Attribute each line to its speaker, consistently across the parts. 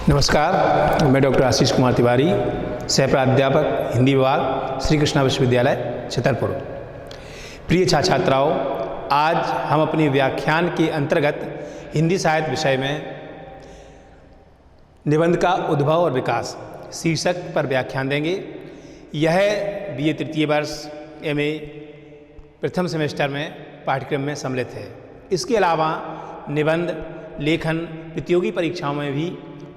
Speaker 1: नमस्कार, मैं डॉक्टर आशीष कुमार तिवारी, सह प्राध्यापक हिंदी विभाग श्री कृष्णा विश्वविद्यालय छतरपुर। प्रिय छात्र छात्राओं, आज हम अपने व्याख्यान के अंतर्गत हिंदी साहित्य विषय में निबंध का उद्भव और विकास शीर्षक पर व्याख्यान देंगे। यह बीए तृतीय वर्ष एमए प्रथम सेमेस्टर में पाठ्यक्रम में सम्मिलित है। इसके अलावा निबंध लेखन प्रतियोगी परीक्षाओं में भी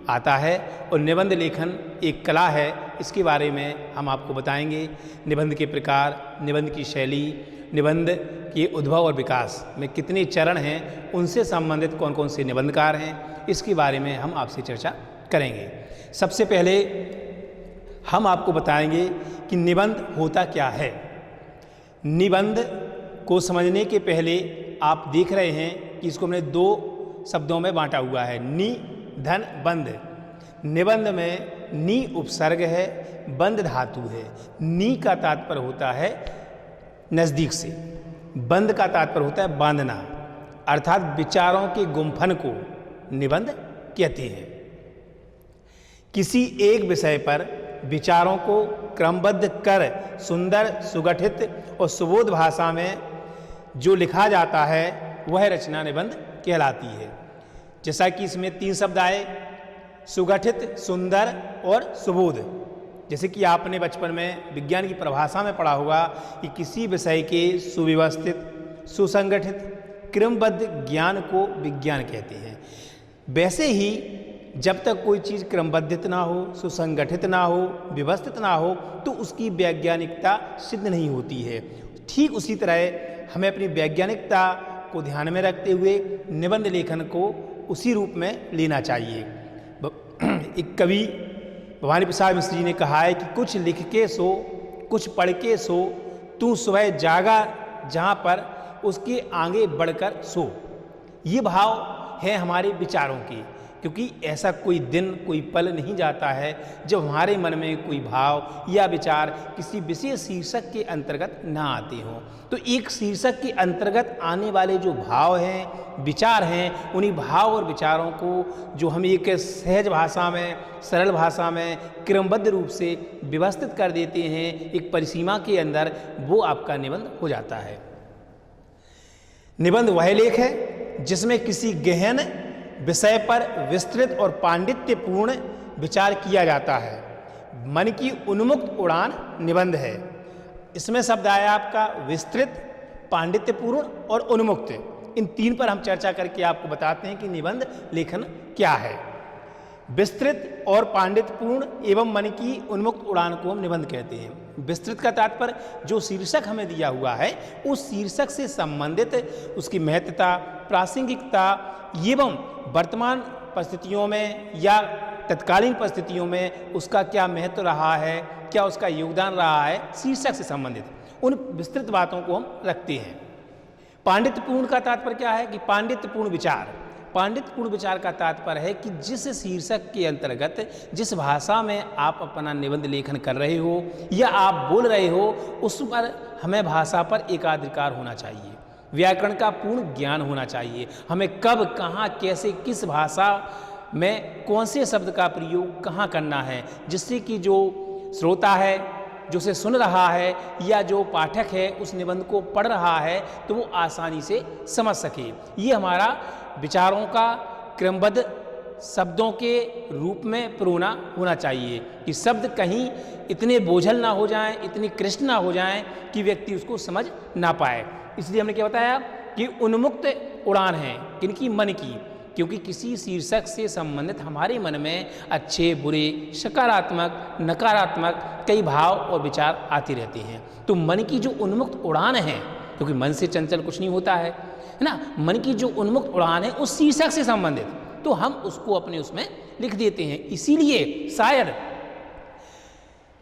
Speaker 1: आता है और निबंध लेखन एक कला है, इसके बारे में हम आपको बताएंगे। निबंध के प्रकार, निबंध की शैली, निबंध के उद्भव और विकास में कितने चरण हैं, उनसे संबंधित कौन कौन से निबंधकार हैं, इसके बारे में हम आपसे चर्चा करेंगे। सबसे पहले हम आपको बताएंगे कि निबंध होता क्या है। निबंध को समझने के पहले आप देख रहे हैं कि इसको हमने दो शब्दों में बांटा हुआ है, नि धन बंध। निबंध में नी उपसर्ग है, बंध धातु है। नी का तात्पर्य होता है नज़दीक से, बंध का तात्पर्य होता है बांधना, अर्थात विचारों के गुंफन को निबंध कहते हैं। किसी एक विषय पर विचारों को क्रमबद्ध कर सुंदर, सुगठित और सुबोध भाषा में जो लिखा जाता है वह रचना निबंध कहलाती है। जैसा कि इसमें तीन शब्द आए, सुगठित, सुंदर और सुबोध। जैसे कि आपने बचपन में विज्ञान की परिभाषा में पढ़ा होगा कि किसी विषय के सुव्यवस्थित, सुसंगठित, क्रमबद्ध ज्ञान को विज्ञान कहते हैं। वैसे ही जब तक कोई चीज़ क्रमबद्धित ना हो, सुसंगठित ना हो, व्यवस्थित ना हो, तो उसकी वैज्ञानिकता सिद्ध नहीं होती है। ठीक उसी तरह हमें अपनी वैज्ञानिकता को ध्यान में रखते हुए निबंध लेखन को उसी रूप में लेना चाहिए। एक कवि भवानी प्रसाद मिश्र जी ने कहा है कि कुछ लिख के सो, कुछ पढ़ के सो, तू सुबह जागा जहाँ पर उसके आगे बढ़कर सो। ये भाव है हमारे विचारों के, क्योंकि ऐसा कोई दिन, कोई पल नहीं जाता है जब हमारे मन में कोई भाव या विचार किसी विशेष शीर्षक के अंतर्गत ना आते हों। तो एक शीर्षक के अंतर्गत आने वाले जो भाव हैं, विचार हैं, उन्हीं भाव और विचारों को जो हम एक सहज भाषा में, सरल भाषा में क्रमबद्ध रूप से व्यवस्थित कर देते हैं एक परिसीमा के अंदर, वो आपका निबंध हो जाता है। निबंध वह लेख है जिसमें किसी गहन विषय पर विस्तृत और पांडित्यपूर्ण विचार किया जाता है। मन की उन्मुक्त उड़ान निबंध है। इसमें शब्द आया आपका विस्तृत, पांडित्यपूर्ण और उन्मुक्त। इन तीन पर हम चर्चा करके आपको बताते हैं कि निबंध लेखन क्या है। विस्तृत और पांडित्यपूर्ण एवं मन की उन्मुक्त उड़ान को हम निबंध कहते हैं। विस्तृत का तात्पर्य जो शीर्षक हमें दिया हुआ है उस शीर्षक से संबंधित उसकी महत्ता, प्रासंगिकता एवं वर्तमान परिस्थितियों में या तत्कालीन परिस्थितियों में उसका क्या महत्व रहा है, क्या उसका योगदान रहा है, शीर्षक से संबंधित उन विस्तृत बातों को हम रखते हैं। पांडित्यपूर्ण का तात्पर्य क्या है कि पांडित्यपूर्ण विचार। पांडित्यपूर्ण विचार का तात्पर्य है कि जिस शीर्षक के अंतर्गत, जिस भाषा में आप अपना निबंध लेखन कर रहे हो या आप बोल रहे हो, उस पर हमें भाषा पर एकाधिकार होना चाहिए, व्याकरण का पूर्ण ज्ञान होना चाहिए। हमें कब, कहाँ, कैसे, किस भाषा में कौन से शब्द का प्रयोग कहाँ करना है, जिससे कि जो श्रोता है, जो उसे सुन रहा है या जो पाठक है उस निबंध को पढ़ रहा है तो वो आसानी से समझ सके। ये हमारा विचारों का क्रमबद्ध शब्दों के रूप में प्रोना होना चाहिए कि शब्द कहीं इतने बोझल ना हो जाएं, इतने कृष्ण ना हो जाएं कि व्यक्ति उसको समझ ना पाए। इसलिए हमने क्या बताया कि उन्मुक्त उड़ान है किनकी, मन की, क्योंकि किसी शीर्षक से संबंधित हमारे मन में अच्छे, बुरे, सकारात्मक, नकारात्मक कई भाव और विचार आते रहते हैं। तो मन की जो उन्मुक्त उड़ान है, क्योंकि मन से चंचल कुछ नहीं होता है ना, मन की जो उन्मुक्त उड़ान है उस शीर्षक से संबंधित, तो हम उसको अपने उसमें लिख देते हैं। इसीलिए शायद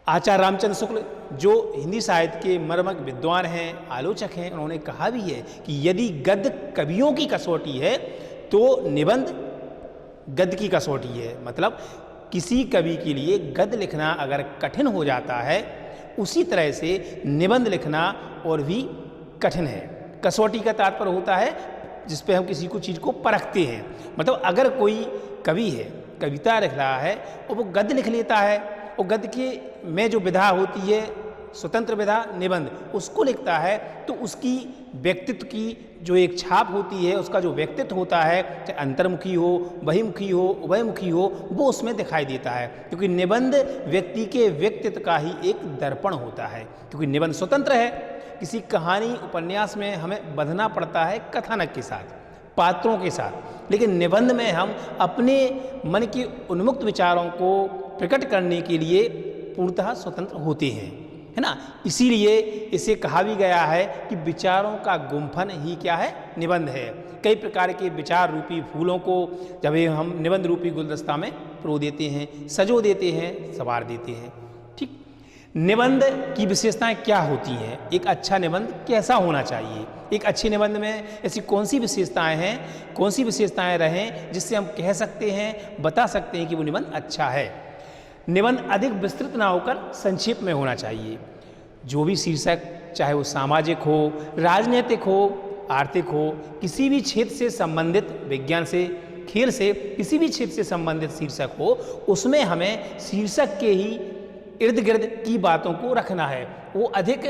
Speaker 1: आचार्य रामचंद्र शुक्ल जो हिंदी साहित्य के मर्मज्ञ विद्वान हैं, आलोचक हैं, उन्होंने कहा भी है कि यदि गद्य कवियों की कसौटी है तो निबंध गद्य की कसौटी है। मतलब किसी कवि के लिए गद्य लिखना अगर कठिन हो जाता है, उसी तरह से निबंध लिखना और भी कठिन है। कसौटी का तात्पर्य होता है जिस पे हम किसी को चीज़ को परखते हैं। मतलब अगर कोई कवि है कविता लिख रहा है और वो गद्य लिख लेता है, और गद्य के में जो विधा होती है स्वतंत्र विधा निबंध, उसको लिखता है, तो उसकी व्यक्तित्व की जो एक छाप होती है, उसका जो व्यक्तित्व होता है, चाहे अंतर्मुखी हो, बहिमुखी हो, उभयमुखी हो, वो उसमें दिखाई देता है। क्योंकि निबंध व्यक्ति के व्यक्तित्व का ही एक दर्पण होता है। क्योंकि निबंध स्वतंत्र है, किसी कहानी उपन्यास में हमें बंधना पड़ता है कथानक के साथ, पात्रों के साथ, लेकिन निबंध में हम अपने मन के उन्मुक्त विचारों को प्रकट करने के लिए पूर्णतः स्वतंत्र होते हैं, है ना। इसीलिए इसे कहा भी गया है कि विचारों का गुम्फन ही क्या है, निबंध है। कई प्रकार के विचार रूपी फूलों को जब हम निबंध रूपी गुलदस्ता में परो देते हैं, सजो देते हैं, संवार देते हैं। ठीक, निबंध की विशेषताएं क्या होती हैं, एक अच्छा निबंध कैसा होना चाहिए, एक अच्छे निबंध में ऐसी कौन सी विशेषताएं हैं, कौन सी विशेषताएं रहें जिससे हम कह सकते हैं, बता सकते हैं कि वो निबंध अच्छा है। निबंध अधिक विस्तृत ना होकर संक्षेप में होना चाहिए। जो भी शीर्षक, चाहे वो सामाजिक हो, राजनीतिक हो, आर्थिक हो, किसी भी क्षेत्र से संबंधित, विज्ञान से, खेल से, किसी भी क्षेत्र से संबंधित शीर्षक हो, उसमें हमें शीर्षक के ही इर्द गिर्द की बातों को रखना है, वो अधिक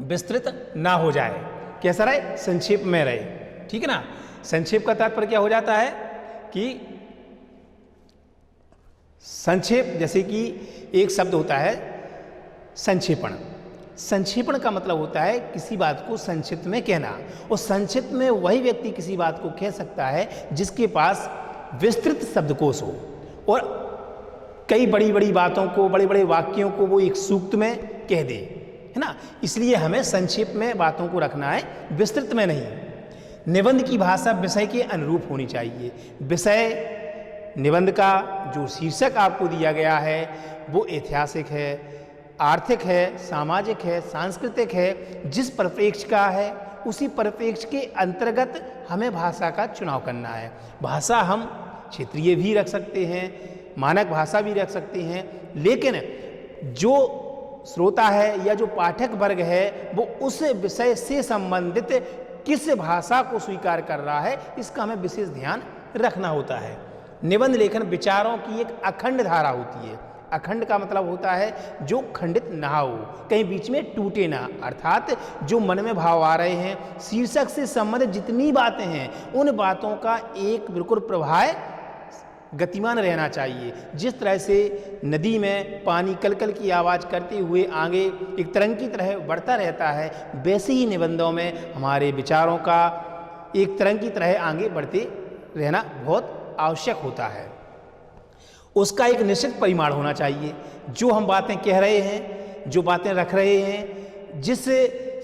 Speaker 1: विस्तृत ना हो जाए। कैसा रहे, संक्षेप में रहे। ठीक है ना। संक्षेप का तात्पर्य क्या हो जाता है कि संक्षेप, जैसे कि एक शब्द होता है संक्षेपण। संक्षेपण का मतलब होता है किसी बात को संक्षिप्त में कहना, और संक्षिप्त में वही व्यक्ति किसी बात को कह सकता है जिसके पास विस्तृत शब्दकोश हो, और कई बड़ी बड़ी बातों को, बड़े बड़े वाक्यों को वो एक सूक्त में कह दे, है ना। इसलिए हमें संक्षेप में बातों को रखना है, विस्तृत में नहीं। निबंध की भाषा विषय के अनुरूप होनी चाहिए। विषय निबंध का जो शीर्षक आपको दिया गया है वो ऐतिहासिक है, आर्थिक है, सामाजिक है, सांस्कृतिक है, जिस परिप्रेक्ष्य का है उसी परिप्रेक्ष्य के अंतर्गत हमें भाषा का चुनाव करना है। भाषा हम क्षेत्रीय भी रख सकते हैं, मानक भाषा भी रख सकते हैं, लेकिन जो श्रोता है या जो पाठक वर्ग है वो उस विषय से संबंधित किस भाषा को स्वीकार कर रहा है, इसका हमें विशेष ध्यान रखना होता है। निबंध लेखन विचारों की एक अखंड धारा होती है। अखंड का मतलब होता है जो खंडित ना हो, कहीं बीच में टूटे ना, अर्थात जो मन में भाव आ रहे हैं, शीर्षक से संबंधित जितनी बातें हैं, उन बातों का एक बिल्कुल प्रवाह गतिमान रहना चाहिए। जिस तरह से नदी में पानी कलकल की आवाज़ करते हुए आगे एक तरंग की तरह बढ़ता रहता है, वैसे ही निबंधों में हमारे विचारों का एक तरंग की तरह आगे बढ़ते रहना बहुत आवश्यक होता है। उसका एक निश्चित परिमाण होना चाहिए। जो हम बातें कह रहे हैं, जो बातें रख रहे हैं, जिस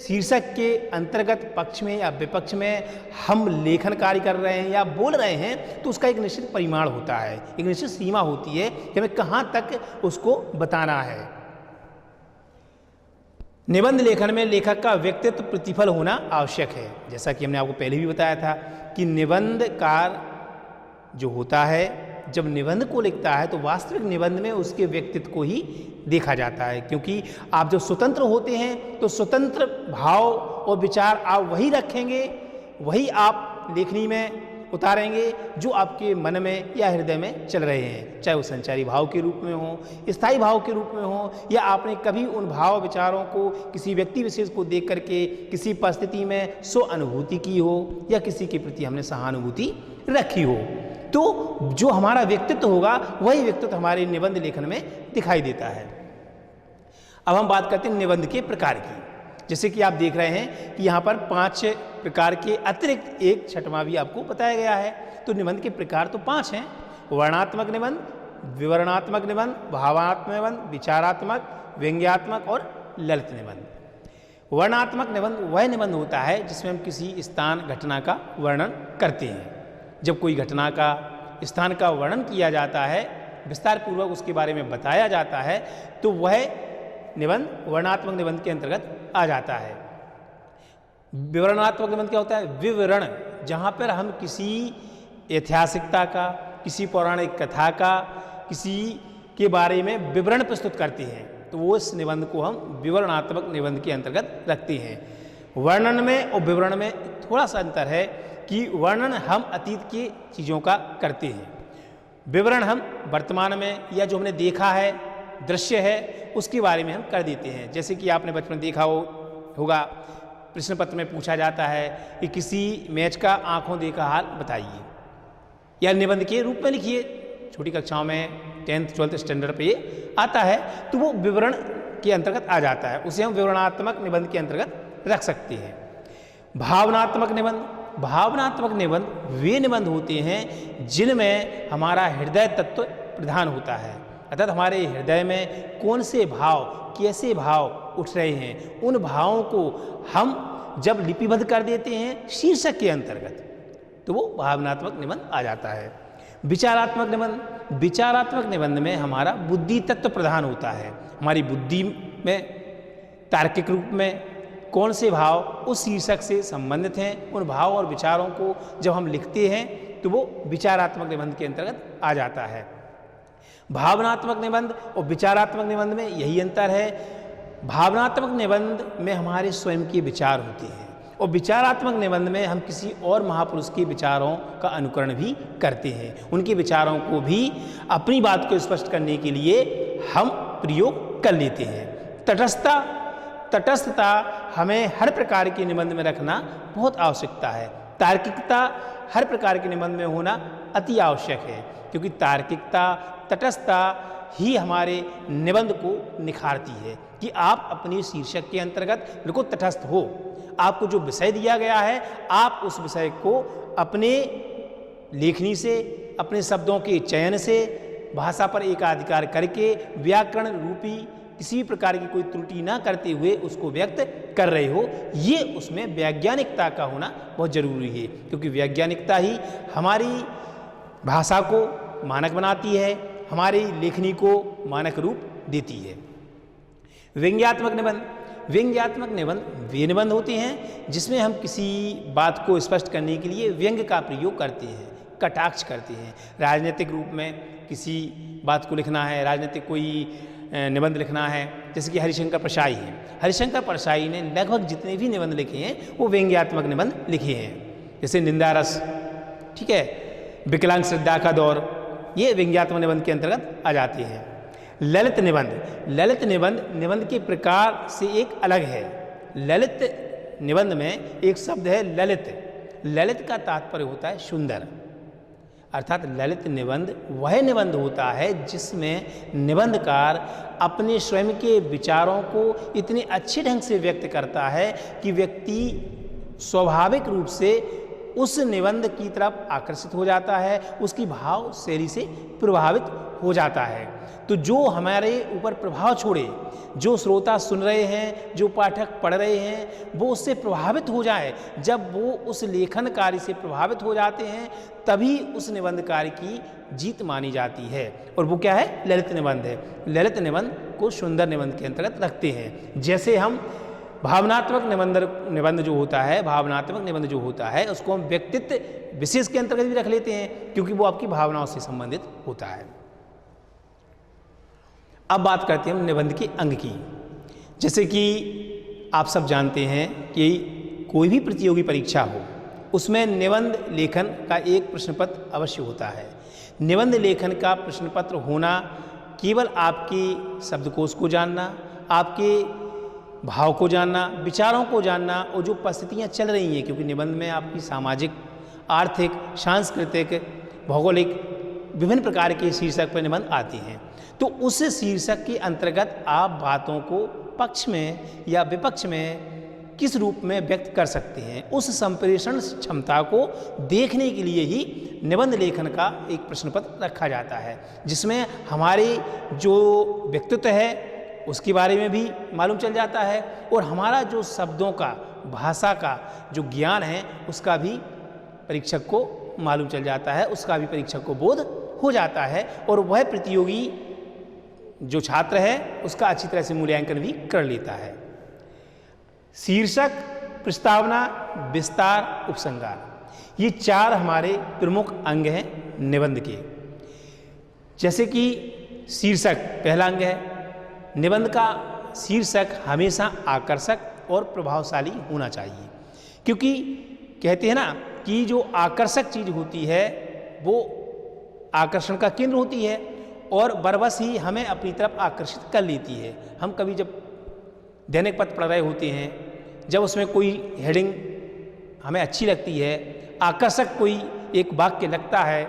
Speaker 1: शीर्षक के अंतर्गत पक्ष में या विपक्ष में हम लेखन कार्य कर रहे हैं या बोल रहे हैं, तो उसका एक निश्चित परिमाण होता है, एक निश्चित सीमा होती है कि हमें कहाँ तक उसको बताना है। निबंध लेखन में लेखक का व्यक्तित्व प्रतिफल होना आवश्यक है। जैसा कि हमने आपको पहले भी बताया था कि निबंधकार जो होता है, जब निबंध को लिखता है तो वास्तविक निबंध में उसके व्यक्तित्व को ही देखा जाता है। क्योंकि आप जब स्वतंत्र होते हैं तो स्वतंत्र भाव और विचार आप वही रखेंगे, वही आप लेखनी में उतारेंगे जो आपके मन में या हृदय में चल रहे हैं, चाहे वो संचारी भाव के रूप में हो, स्थायी भाव के रूप में हो, या आपने कभी उन भाव विचारों को किसी व्यक्ति विशेष को देख करके किसी परिस्थिति में स्व अनुभूति की हो या किसी के प्रति हमने सहानुभूति रखी हो, तो जो हमारा व्यक्तित्व होगा वही व्यक्तित्व हमारे निबंध लेखन में दिखाई देता है। अब हम बात करते हैं निबंध के प्रकार की। जैसे कि आप देख रहे हैं कि यहाँ पर 5 प्रकार के अतिरिक्त एक छठवां भी आपको बताया गया है। तो निबंध के प्रकार तो 5 हैं: वर्णात्मक निबंध, विवरणात्मक निबंध, भावात्मक निबंध, विचारात्मक, व्यंग्यात्मक और ललित निबंध। वर्णात्मक निबंध वह निबंध होता है जिसमें हम किसी स्थान, घटना का वर्णन करते हैं। जब कोई घटना का, स्थान का वर्णन किया जाता है, विस्तार पूर्वक उसके बारे में बताया जाता है, तो वह निबंध वर्णात्मक निबंध के अंतर्गत आ जाता है। विवरणात्मक निबंध क्या होता है? विवरण, जहाँ पर हम किसी ऐतिहासिकता का, किसी पौराणिक कथा का, किसी के बारे में विवरण प्रस्तुत करते हैं, तो वो इस निबंध को हम विवरणात्मक निबंध के अंतर्गत रखते हैं। वर्णन में और विवरण में थोड़ा सा अंतर है कि वर्णन हम अतीत की चीज़ों का करते हैं, विवरण हम वर्तमान में या जो हमने देखा है दृश्य है उसके बारे में हम कर देते हैं। जैसे कि आपने बचपन देखा होगा, प्रश्न पत्र में पूछा जाता है कि किसी मैच का आंखों देखा हाल बताइए, या निबंध के रूप में लिखिए। छोटी कक्षाओं में 10th 12th स्टैंडर्ड पे ये आता है, तो वो विवरण के अंतर्गत आ जाता है, उसे हम विवरणात्मक निबंध के अंतर्गत रख सकते हैं। भावनात्मक निबंध, भावनात्मक निबंध वे निबंध होते हैं जिनमें हमारा हृदय तत्व प्रधान होता है, अर्थात हमारे हृदय में कौन से भाव, कैसे भाव उठ रहे हैं, उन भावों को हम जब लिपिबद्ध कर देते हैं शीर्षक के अंतर्गत, तो वो भावनात्मक निबंध आ जाता है। विचारात्मक निबंध, विचारात्मक निबंध में हमारा बुद्धि तत्व प्रधान होता है, हमारी बुद्धि में तार्किक रूप में कौन से भाव उस शीर्षक से संबंधित हैं, उन भाव और विचारों को जब हम लिखते हैं तो वो विचारात्मक निबंध के अंतर्गत आ जाता है। भावनात्मक निबंध और विचारात्मक निबंध में यही अंतर है, भावनात्मक निबंध में हमारे स्वयं के विचार होते हैं और विचारात्मक निबंध में हम किसी और महापुरुष के विचारों का अनुकरण भी करते हैं, उनके विचारों को भी अपनी बात को स्पष्ट करने के लिए हम प्रयोग कर लेते हैं। तटस्थता, तटस्थता हमें हर प्रकार के निबंध में रखना बहुत आवश्यकता है। तार्किकता हर प्रकार के निबंध में होना अति आवश्यक है, क्योंकि तार्किकता, तटस्थता ही हमारे निबंध को निखारती है कि आप अपने शीर्षक के अंतर्गत बिल्कुल तटस्थ हो। आपको जो विषय दिया गया है आप उस विषय को अपने लेखनी से, अपने शब्दों के चयन से, भाषा पर एकाधिकार करके व्याकरण रूपी किसी भी प्रकार की कोई त्रुटि ना करते हुए उसको व्यक्त कर रहे हो। ये उसमें वैज्ञानिकता का होना बहुत जरूरी है, क्योंकि वैज्ञानिकता ही हमारी भाषा को मानक बनाती है, हमारी लेखनी को मानक रूप देती है। व्यंग्यात्मक निबंध, व्यंग्यात्मक निबंध वे निबंध होते हैं जिसमें हम किसी बात को स्पष्ट करने के लिए व्यंग का प्रयोग करते हैं, कटाक्ष करते हैं। राजनीतिक रूप में किसी बात को लिखना है, राजनीतिक कोई निबंध लिखना है, जैसे कि हरिशंकर परसाई है। हरिशंकर परसाई ने लगभग जितने भी निबंध लिखे हैं वो व्यंग्यात्मक निबंध लिखे हैं, जैसे निंदा रस, ठीक है, विकलांग श्रद्धा का दौर, ये व्यंग्यात्मक निबंध के अंतर्गत आ जाते हैं। ललित निबंध, ललित निबंध निबंध के प्रकार से एक अलग है। ललित निबंध में एक शब्द है ललित, ललित का तात्पर्य होता है सुंदर, अर्थात ललित निबंध वह निबंध होता है जिसमें निबंधकार अपने स्वयं के विचारों को इतने अच्छे ढंग से व्यक्त करता है कि व्यक्ति स्वाभाविक रूप से उस निबंध की तरफ आकर्षित हो जाता है, उसकी भाव शैली से प्रभावित हो जाता है। तो जो हमारे ऊपर प्रभाव छोड़े, जो श्रोता सुन रहे हैं, जो पाठक पढ़ रहे हैं, वो उससे प्रभावित हो जाए, जब वो उस लेखन कार्य से प्रभावित हो जाते हैं तभी उस निबंध कार्य की जीत मानी जाती है, और वो क्या है, ललित निबंध है। ललित निबंध को सुंदर निबंध के अंतर्गत रखते हैं। जैसे हम भावनात्मक निबंध जो होता है, भावनात्मक निबंध जो होता है उसको हम व्यक्तित्व विशेष के अंतर्गत भी रख लेते हैं, क्योंकि वो आपकी भावनाओं से संबंधित होता है। अब बात करते हैं हम निबंध के अंग की। जैसे कि आप सब जानते हैं कि कोई भी प्रतियोगी परीक्षा हो उसमें निबंध लेखन का एक प्रश्न पत्र अवश्य होता है। निबंध लेखन का प्रश्न पत्र होना केवल आपके शब्दकोश को जानना, आपके भाव को जानना, विचारों को जानना और जो परिस्थितियाँ चल रही हैं, क्योंकि निबंध में आपकी सामाजिक, आर्थिक, सांस्कृतिक, भौगोलिक विभिन्न प्रकार के शीर्षक पर निबंध आते हैं, तो उस शीर्षक के अंतर्गत आप बातों को पक्ष में या विपक्ष में किस रूप में व्यक्त कर सकते हैं, उस संप्रेषण क्षमता को देखने के लिए ही निबंध लेखन का एक प्रश्न पत्र रखा जाता है, जिसमें हमारे जो व्यक्तित्व है उसके बारे में भी मालूम चल जाता है और हमारा जो शब्दों का, भाषा का जो ज्ञान है उसका भी परीक्षक को मालूम चल जाता है, उसका भी परीक्षक को बोध हो जाता है और वह प्रतियोगी जो छात्र है उसका अच्छी तरह से मूल्यांकन भी कर लेता है। शीर्षक, प्रस्तावना, विस्तार, उपसंहार, ये चार हमारे प्रमुख अंग हैं निबंध के। जैसे कि शीर्षक पहला अंग है। निबंध का शीर्षक हमेशा आकर्षक और प्रभावशाली होना चाहिए, क्योंकि कहते हैं ना कि जो आकर्षक चीज़ होती है वो आकर्षण का केंद्र होती है और बरबस ही हमें अपनी तरफ आकर्षित कर लेती है। हम कभी जब दैनिक पत्र पढ़ रहे होते हैं, जब उसमें कोई हेडिंग हमें अच्छी लगती है, आकर्षक कोई एक वाक्य लगता है,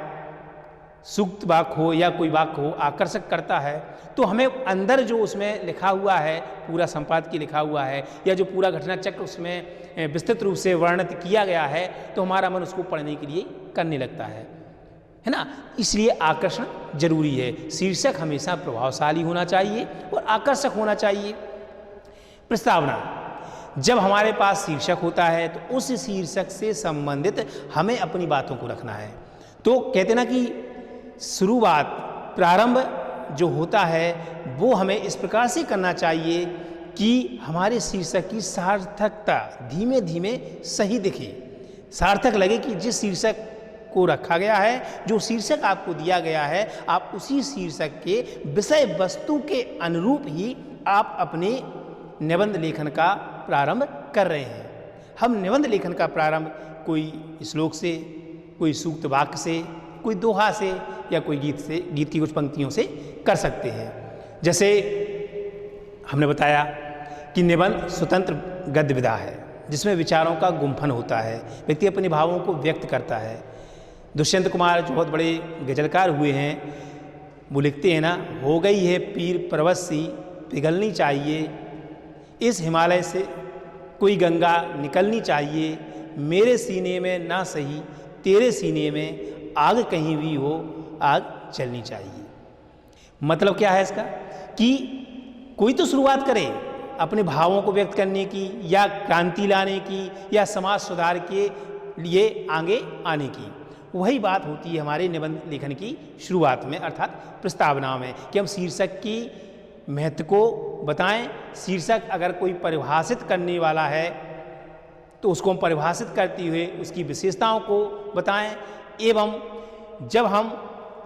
Speaker 1: सूक्त वाक्य हो या कोई वाक्य हो, आकर्षक करता है, तो हमें अंदर जो उसमें लिखा हुआ है, पूरा संपादकीय लिखा हुआ है या जो पूरा घटना चक्र उसमें विस्तृत रूप से वर्णित किया गया है, तो हमारा मन उसको पढ़ने के लिए करने लगता है ना। इसलिए आकर्षण जरूरी है। शीर्षक हमेशा प्रभावशाली होना चाहिए और आकर्षक होना चाहिए। प्रस्तावना, जब हमारे पास शीर्षक होता है तो उस शीर्षक से संबंधित हमें अपनी बातों को रखना है। तो कहते ना कि शुरुआत, प्रारंभ जो होता है वो हमें इस प्रकार से करना चाहिए कि हमारे शीर्षक की सार्थकता धीमे धीमे सही दिखे, सार्थक लगे कि जिस शीर्षक को रखा गया है, जो शीर्षक आपको दिया गया है, आप उसी शीर्षक के विषय वस्तु के अनुरूप ही आप अपने निबंध लेखन का प्रारंभ कर रहे हैं। हम निबंध लेखन का प्रारंभ कोई श्लोक से, कोई सूक्त वाक्य से, कोई दोहा से या कोई गीत से, गीत की कुछ पंक्तियों से कर सकते हैं। जैसे हमने बताया कि निबंध स्वतंत्र गद्य विधा है जिसमें विचारों का गुंफन होता है, व्यक्ति अपने भावों को व्यक्त करता है। दुष्यंत कुमार जो बहुत बड़े गजलकार हुए हैं, वो लिखते हैं ना, हो गई है पीर पर्वत सी पिघलनी चाहिए, इस हिमालय से कोई गंगा निकलनी चाहिए, मेरे सीने में ना सही तेरे सीने में आग कहीं भी हो आग चलनी चाहिए। मतलब क्या है इसका कि कोई तो शुरुआत करे अपने भावों को व्यक्त करने की या क्रांति लाने की या समाज सुधार के लिए आगे आने की। वही बात होती है हमारे निबंध लेखन की शुरुआत में, अर्थात प्रस्तावना में, कि हम शीर्षक की महत्व को बताएं। शीर्षक अगर कोई परिभाषित करने वाला है तो उसको हम परिभाषित करते हुए उसकी विशेषताओं को बताएं, एवं जब हम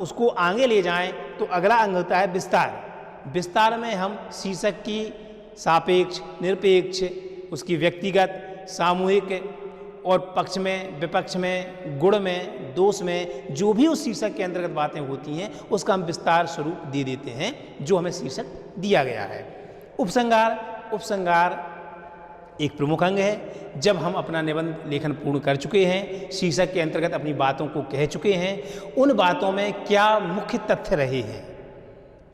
Speaker 1: उसको आगे ले जाएं तो अगला अंग होता है विस्तार। विस्तार में हम शीर्षक की सापेक्ष, निरपेक्ष, उसकी व्यक्तिगत, सामूहिक और पक्ष में, विपक्ष में, गुण में, दोष में, जो भी उस शीर्षक के अंतर्गत बातें होती हैं उसका हम विस्तार स्वरूप दे देते हैं जो हमें शीर्षक दिया गया है। उपसंहार, उपसंहार एक प्रमुख अंग है। जब हम अपना निबंध लेखन पूर्ण कर चुके हैं, शीर्षक के अंतर्गत अपनी बातों को कह चुके हैं, उन बातों में क्या मुख्य तथ्य रहे हैं,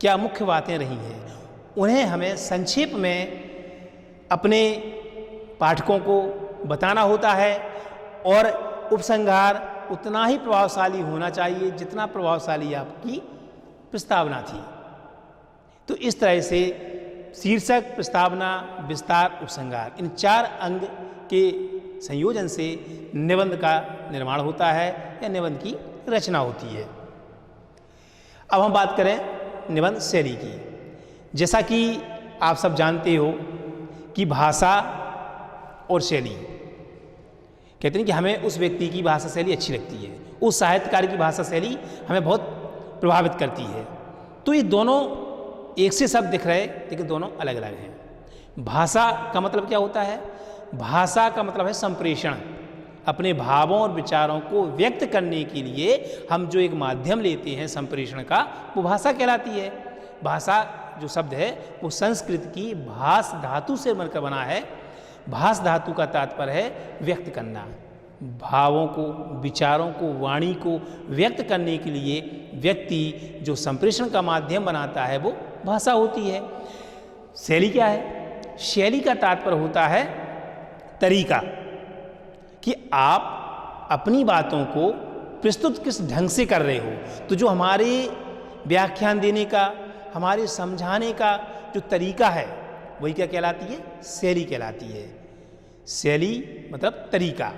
Speaker 1: क्या मुख्य बातें रही हैं, उन्हें हमें संक्षेप में अपने पाठकों को बताना होता है। और उपसंहार उतना ही प्रभावशाली होना चाहिए जितना प्रभावशाली आपकी प्रस्तावना थी। तो इस तरह से शीर्षक, प्रस्तावना, विस्तार, उपसंहार, इन 4 अंग के संयोजन से निबंध का निर्माण होता है या निबंध की रचना होती है। अब हम बात करें निबंध शैली की। जैसा कि आप सब जानते हो कि भाषा और शैली, कहते हैं कि हमें उस व्यक्ति की भाषा शैली अच्छी लगती है, उस साहित्यकार की भाषा शैली हमें बहुत प्रभावित करती है। तो ये दोनों एक से शब्द दिख रहे लेकिन दोनों अलग अलग हैं। भाषा का मतलब क्या होता है? भाषा का मतलब है संप्रेषण। अपने भावों और विचारों को व्यक्त करने के लिए हम जो एक माध्यम लेते हैं संप्रेषण का, वो भाषा कहलाती है। भाषा जो शब्द है वो संस्कृत की भास धातु से बनकर बना है। भास धातु का तात्पर्य है व्यक्त करना। भावों को, विचारों को, वाणी को व्यक्त करने के लिए व्यक्ति जो संप्रेषण का माध्यम बनाता है वो भाषा होती है। शैली क्या है? शैली का तात्पर्य होता है तरीका, कि आप अपनी बातों को प्रस्तुत किस ढंग से कर रहे हो। तो जो हमारे व्याख्यान देने का, हमारे समझाने का जो तरीका है वही क्या कहलाती है? शैली कहलाती है। शैली मतलब तरीका।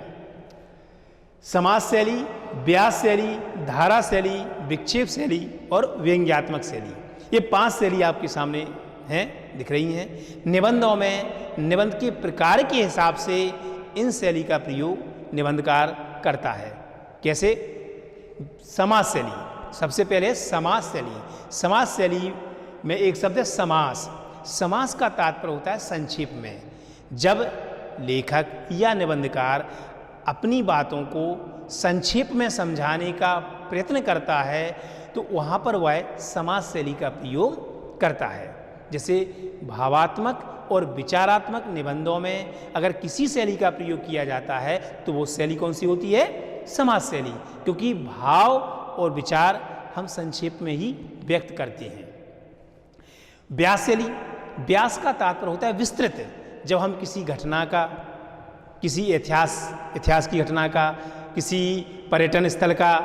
Speaker 1: समास शैली, व्यास शैली, धारा शैली, विक्षेप शैली और व्यंग्यात्मक शैली, ये 5 शैली आपके सामने हैं, दिख रही हैं। निबंधों में निबंध के प्रकार के हिसाब से इन शैली का प्रयोग निबंधकार करता है। कैसे? समास शैली, सबसे पहले समास शैली। समास शैली में एक शब्द है समास। समास का तात्पर्य होता है संक्षेप में। जब लेखक या निबंधकार अपनी बातों को संक्षेप में समझाने का प्रयत्न करता है तो वहाँ पर वह समास शैली का प्रयोग करता है। जैसे भावात्मक और विचारात्मक निबंधों में अगर किसी शैली का प्रयोग किया जाता है तो वो शैली कौन सी होती है? समास शैली, क्योंकि भाव और विचार हम संक्षेप में ही व्यक्त करते हैं। व्यास शैली, व्यास का तात्पर्य होता है विस्तृत। जब हम किसी घटना का, किसी इतिहास की घटना का, किसी पर्यटन स्थल का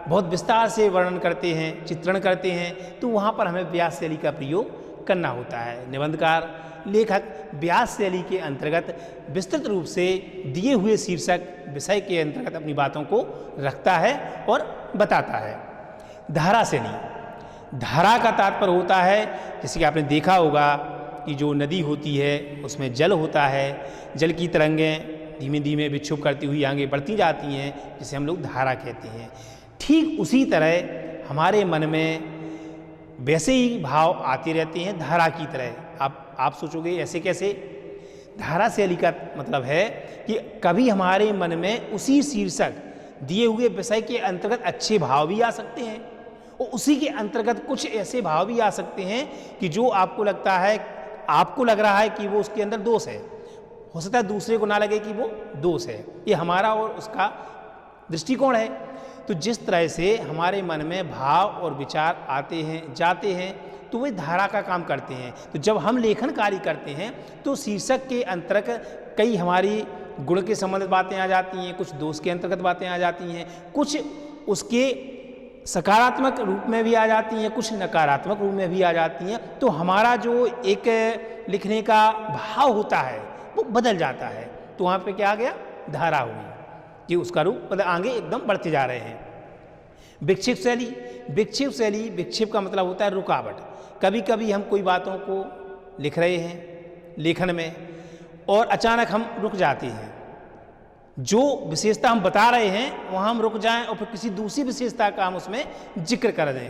Speaker 1: बहुत विस्तार से वर्णन करते हैं, चित्रण करते हैं, तो वहाँ पर हमें व्यास शैली का प्रयोग करना होता है। निबंधकार, लेखक व्यास शैली के अंतर्गत विस्तृत रूप से दिए हुए शीर्षक विषय के अंतर्गत अपनी बातों को रखता है और बताता है। धारा शैली, धारा का तात्पर्य होता है, जैसे कि आपने देखा होगा कि जो नदी होती है उसमें जल होता है, जल की तरंगें धीमे धीमे विक्षोभ करती हुई आगे बढ़ती जाती हैं, जिसे हम लोग धारा कहते हैं। ठीक उसी तरह हमारे मन में वैसे ही भाव आते रहते हैं धारा की तरह। आप सोचोगे ऐसे कैसे? धारा शैली का मतलब है कि कभी हमारे मन में उसी शीर्षक दिए हुए विषय के अंतर्गत अच्छे भाव भी आ सकते हैं और उसी के अंतर्गत कुछ ऐसे भाव भी आ सकते हैं कि जो आपको लग रहा है कि वो उसके अंदर दोष है। हो सकता है दूसरे को ना लगे कि वो दोष है। ये हमारा और उसका दृष्टिकोण है। तो जिस तरह से हमारे मन में भाव और विचार आते हैं जाते हैं तो वे धारा का काम करते हैं। तो जब हम लेखन कार्य करते हैं तो शीर्षक के अंतर्गत कई हमारी गुण के संबंधित बातें आ जाती हैं, कुछ दोष के अंतर्गत बातें आ जाती हैं, कुछ उसके सकारात्मक रूप में भी आ जाती हैं, कुछ नकारात्मक रूप में भी आ जाती हैं। तो हमारा जो एक लिखने का भाव होता है वो बदल जाता है। तो वहाँ पे क्या आ गया? धारा हुई कि उसका रूप मतलब आगे एकदम बढ़ते जा रहे हैं। विक्षेप शैली, विक्षेप का मतलब होता है रुकावट। कभी कभी हम कोई बातों को लिख रहे हैं लेखन में और अचानक हम रुक जाते हैं। जो विशेषता हम बता रहे हैं वहाँ हम रुक जाएं और फिर किसी दूसरी विशेषता का हम उसमें जिक्र कर दें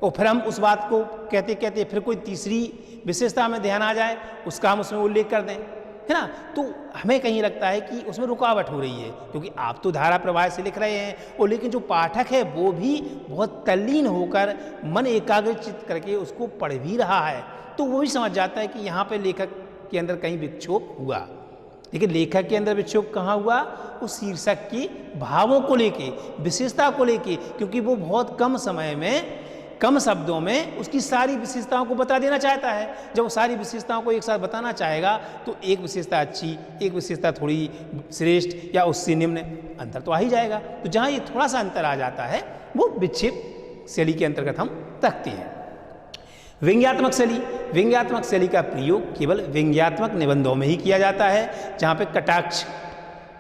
Speaker 1: और फिर हम उस बात को कहते कहते फिर कोई तीसरी विशेषता हमें ध्यान आ जाए, उसका हम उसमें उल्लेख कर दें, है ना। तो हमें कहीं लगता है कि उसमें रुकावट हो रही है, क्योंकि आप तो धारा प्रवाह से लिख रहे हैं और लेकिन जो पाठक है वो भी बहुत तल्लीन होकर मन एकाग्रचित करके उसको पढ़ भी रहा है, तो वो भी समझ जाता है कि यहाँ पे लेखक के अंदर कहीं विक्षोभ हुआ। लेकिन लेखक के अंदर विक्षोभ कहाँ हुआ? उस शीर्षक की भावों को लेके, विशेषता को लेके, क्योंकि वो बहुत कम समय में कम शब्दों में उसकी सारी विशेषताओं को बता देना चाहता है। जब वो सारी विशेषताओं को एक साथ बताना चाहेगा तो एक विशेषता अच्छी, एक विशेषता थोड़ी श्रेष्ठ या उससे निम्न, अंतर तो आ ही जाएगा। तो जहाँ ये थोड़ा सा अंतर आ जाता है वो विक्षेप शैली के अंतर्गत हम रखते हैं। व्यंग्यात्मक शैली, व्यंग्यात्मक शैली का प्रयोग केवल व्यंग्यात्मक निबंधों में ही किया जाता है, जहाँ पे कटाक्ष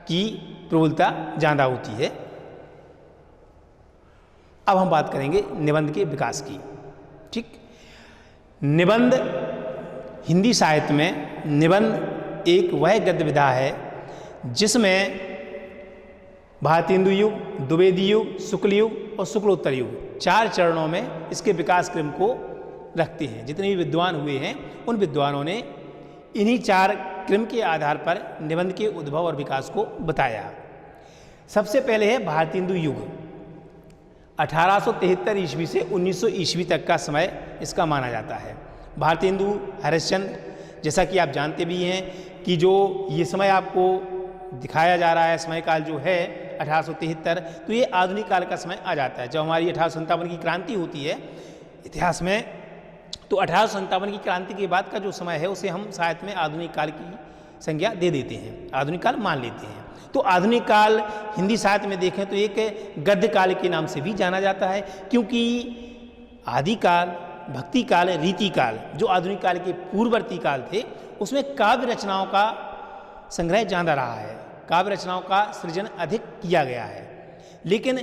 Speaker 1: की प्रबलता ज़्यादा होती है। अब हम बात करेंगे निबंध के विकास की। ठीक, निबंध हिंदी साहित्य में निबंध एक वह गद्य विधा है जिसमें भारतेंदु युग, द्विवेदी युग, शुक्ल युग और शुक्लोत्तर युग 4 चरणों में इसके विकास क्रम को रखते हैं। जितने भी विद्वान हुए हैं उन विद्वानों ने इन्हीं 4 क्रम के आधार पर निबंध के उद्भव और विकास को बताया। सबसे पहले है भारतेंदु युग। 1873 ईस्वी से 1900 ईस्वी तक का समय इसका माना जाता है। भारतेंदु हरिश्चंद्र, जैसा कि आप जानते भी हैं कि जो ये समय आपको दिखाया जा रहा है, समय काल जो है 1873, तो ये आधुनिक काल का समय आ जाता है। जब हमारी 1857 की क्रांति होती है इतिहास में, तो 1857 की क्रांति के बाद का जो समय है उसे हम साहित्य में आधुनिक काल की संज्ञा दे देते हैं, आधुनिक काल मान लेते हैं। तो आधुनिक काल हिंदी साहित्य में देखें तो एक गद्य काल के नाम से भी जाना जाता है, क्योंकि आदिकाल, भक्ति काल, रीति काल, जो आधुनिक काल के पूर्ववर्ती काल थे, उसमें काव्य रचनाओं का संग्रह ज़्यादा रहा है, काव्य रचनाओं का सृजन अधिक किया गया है। लेकिन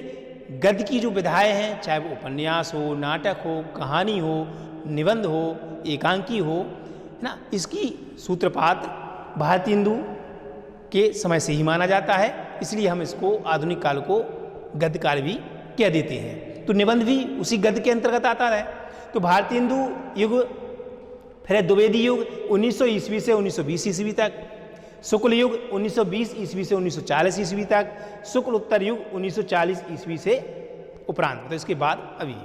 Speaker 1: गद्य की जो विधाएँ हैं, चाहे वो उपन्यास हो, नाटक हो, कहानी हो, निबंध हो, एकांकी हो, है ना, इसकी सूत्रपात भारतेंदु के समय से ही माना जाता है। इसलिए हम इसको आधुनिक काल को गद्य काल भी कह देते हैं। तो निबंध भी उसी गद्य के अंतर्गत आता है। तो भारतेंदु युग, फिर द्विवेदी युग 1900 ईस्वी से 1920 ईस्वी तक, शुक्ल युग 1920 ईस्वी से 1940 ईस्वी तक, शुक्ल उत्तर युग 1940 ईस्वी से उपरांत, तो इसके बाद अभी।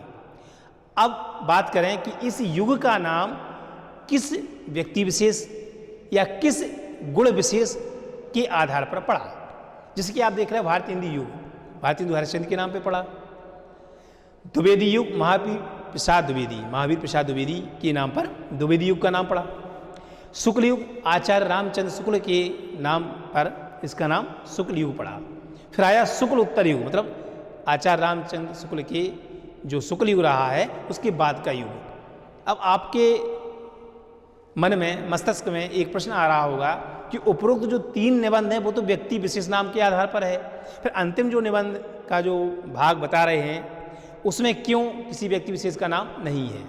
Speaker 1: अब बात करें कि इस युग का नाम किस व्यक्ति विशेष या किस गुण विशेष के आधार पर पड़ा। जैसे कि आप देख रहे हैं भारतीय हिंदू युग, भारतीय हिंदू हरिश्चंद्र के नाम पे पड़ा। द्विवेदी युग महावीर प्रसाद द्विवेदी के नाम पर द्विवेदी युग का नाम पड़ा। शुक्ल युग आचार्य रामचंद्र शुक्ल के नाम पर इसका नाम शुक्ल युग पड़ा। फिर आया शुक्ल उत्तर युग, मतलब आचार्य रामचंद्र शुक्ल के जो शुक्ल युग रहा है उसके बाद का युग। अब आपके मन में, मस्तिष्क में एक प्रश्न आ रहा होगा कि उपरोक्त जो 3 निबंध हैं वो तो व्यक्ति विशेष नाम के आधार पर है, फिर अंतिम जो निबंध का जो भाग बता रहे हैं उसमें क्यों किसी व्यक्ति विशेष का नाम नहीं है।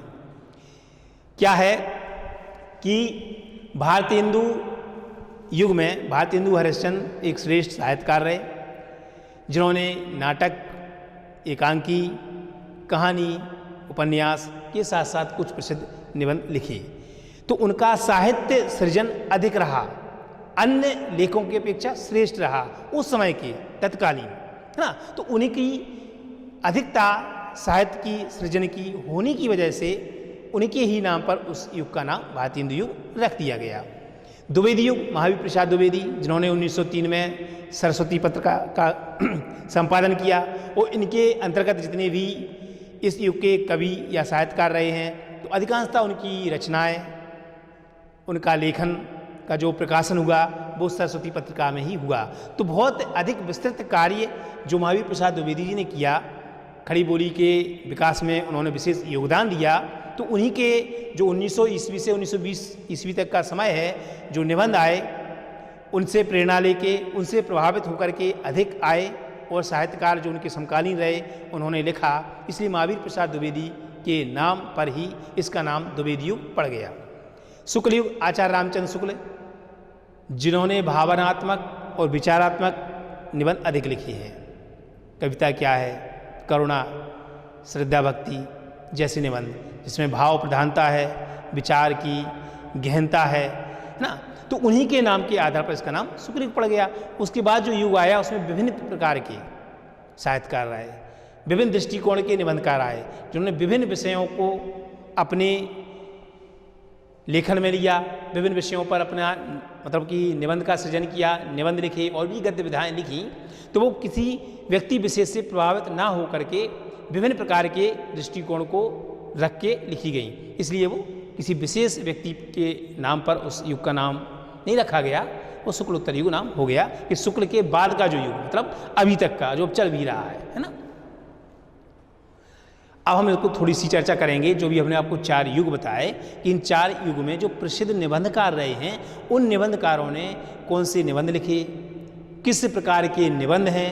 Speaker 1: क्या है कि भारतीय हिंदू युग में भारतीय हिंदू हरिश्चंद्र एक श्रेष्ठ साहित्यकार रहे, जिन्होंने नाटक, एकांकी, कहानी, उपन्यास के साथ साथ कुछ प्रसिद्ध निबंध लिखे। तो उनका साहित्य सृजन अधिक रहा, अन्य लेखकों की अपेक्षा श्रेष्ठ रहा उस समय के तत्कालीन, है ना। तो उन्हीं की अधिकता साहित्य की सृजन की होने की वजह से उनके ही नाम पर उस युग का नाम भारतीय हिंदू युग रख दिया गया। द्विवेदी युग महावीर प्रसाद द्विवेदी, जिन्होंने 1903 में सरस्वती पत्र का संपादन किया, और इनके अंतर्गत जितने भी इस युग के कवि या साहित्यकार रहे हैं तो अधिकांशतः उनकी रचनाएं, उनका लेखन का जो प्रकाशन हुआ वो सरस्वती पत्रिका में ही हुआ। तो बहुत अधिक विस्तृत कार्य जो महावीर प्रसाद द्विवेदी जी ने किया, खड़ी बोली के विकास में उन्होंने विशेष योगदान दिया। तो उन्हीं के जो 1900 ईस्वी से 1920 ईस्वी तक का समय है, जो निबंध आए उनसे प्रेरणा लेके, उनसे प्रभावित होकर के अधिक आए, और साहित्यकार जो उनके समकालीन रहे उन्होंने लिखा। इसलिए महावीर प्रसाद द्विवेदी के नाम पर ही इसका नाम द्विवेदी युग पड़ गया। शुक्ल युग आचार्य रामचंद्र शुक्ल, जिन्होंने भावनात्मक और विचारात्मक निबंध अधिक लिखे हैं। कविता क्या है, करुणा, श्रद्धा, भक्ति जैसे निबंध, जिसमें भाव प्रधानता है, विचार की गहनता है ना। तो उन्हीं के नाम के आधार पर इसका नाम शुक्ल युग पड़ गया। उसके बाद जो युग आया उसमें विभिन्न प्रकार के साहित्यकार आए, विभिन्न दृष्टिकोण के निबंधकार आए, जिन्होंने विभिन्न विषयों को अपने लेखन में लिया, विभिन्न विषयों पर अपना मतलब कि निबंध का सृजन किया, निबंध लिखे और भी गद्य विधाएं लिखी। तो वो किसी व्यक्ति विशेष से प्रभावित ना हो करके विभिन्न प्रकार के दृष्टिकोण को रख के लिखी गई। इसलिए वो किसी विशेष व्यक्ति के नाम पर उस युग का नाम नहीं रखा गया, वो शुक्ल उत्तर युग नाम हो गया कि शुक्ल के बाद का जो युग, मतलब अभी तक का जो चल भी रहा है ना। अब हम इसको थोड़ी सी चर्चा करेंगे। जो भी हमने आपको 4 युग बताए कि इन 4 युग में जो प्रसिद्ध निबंधकार रहे हैं, उन निबंधकारों ने कौन से निबंध लिखे, किस प्रकार के निबंध हैं,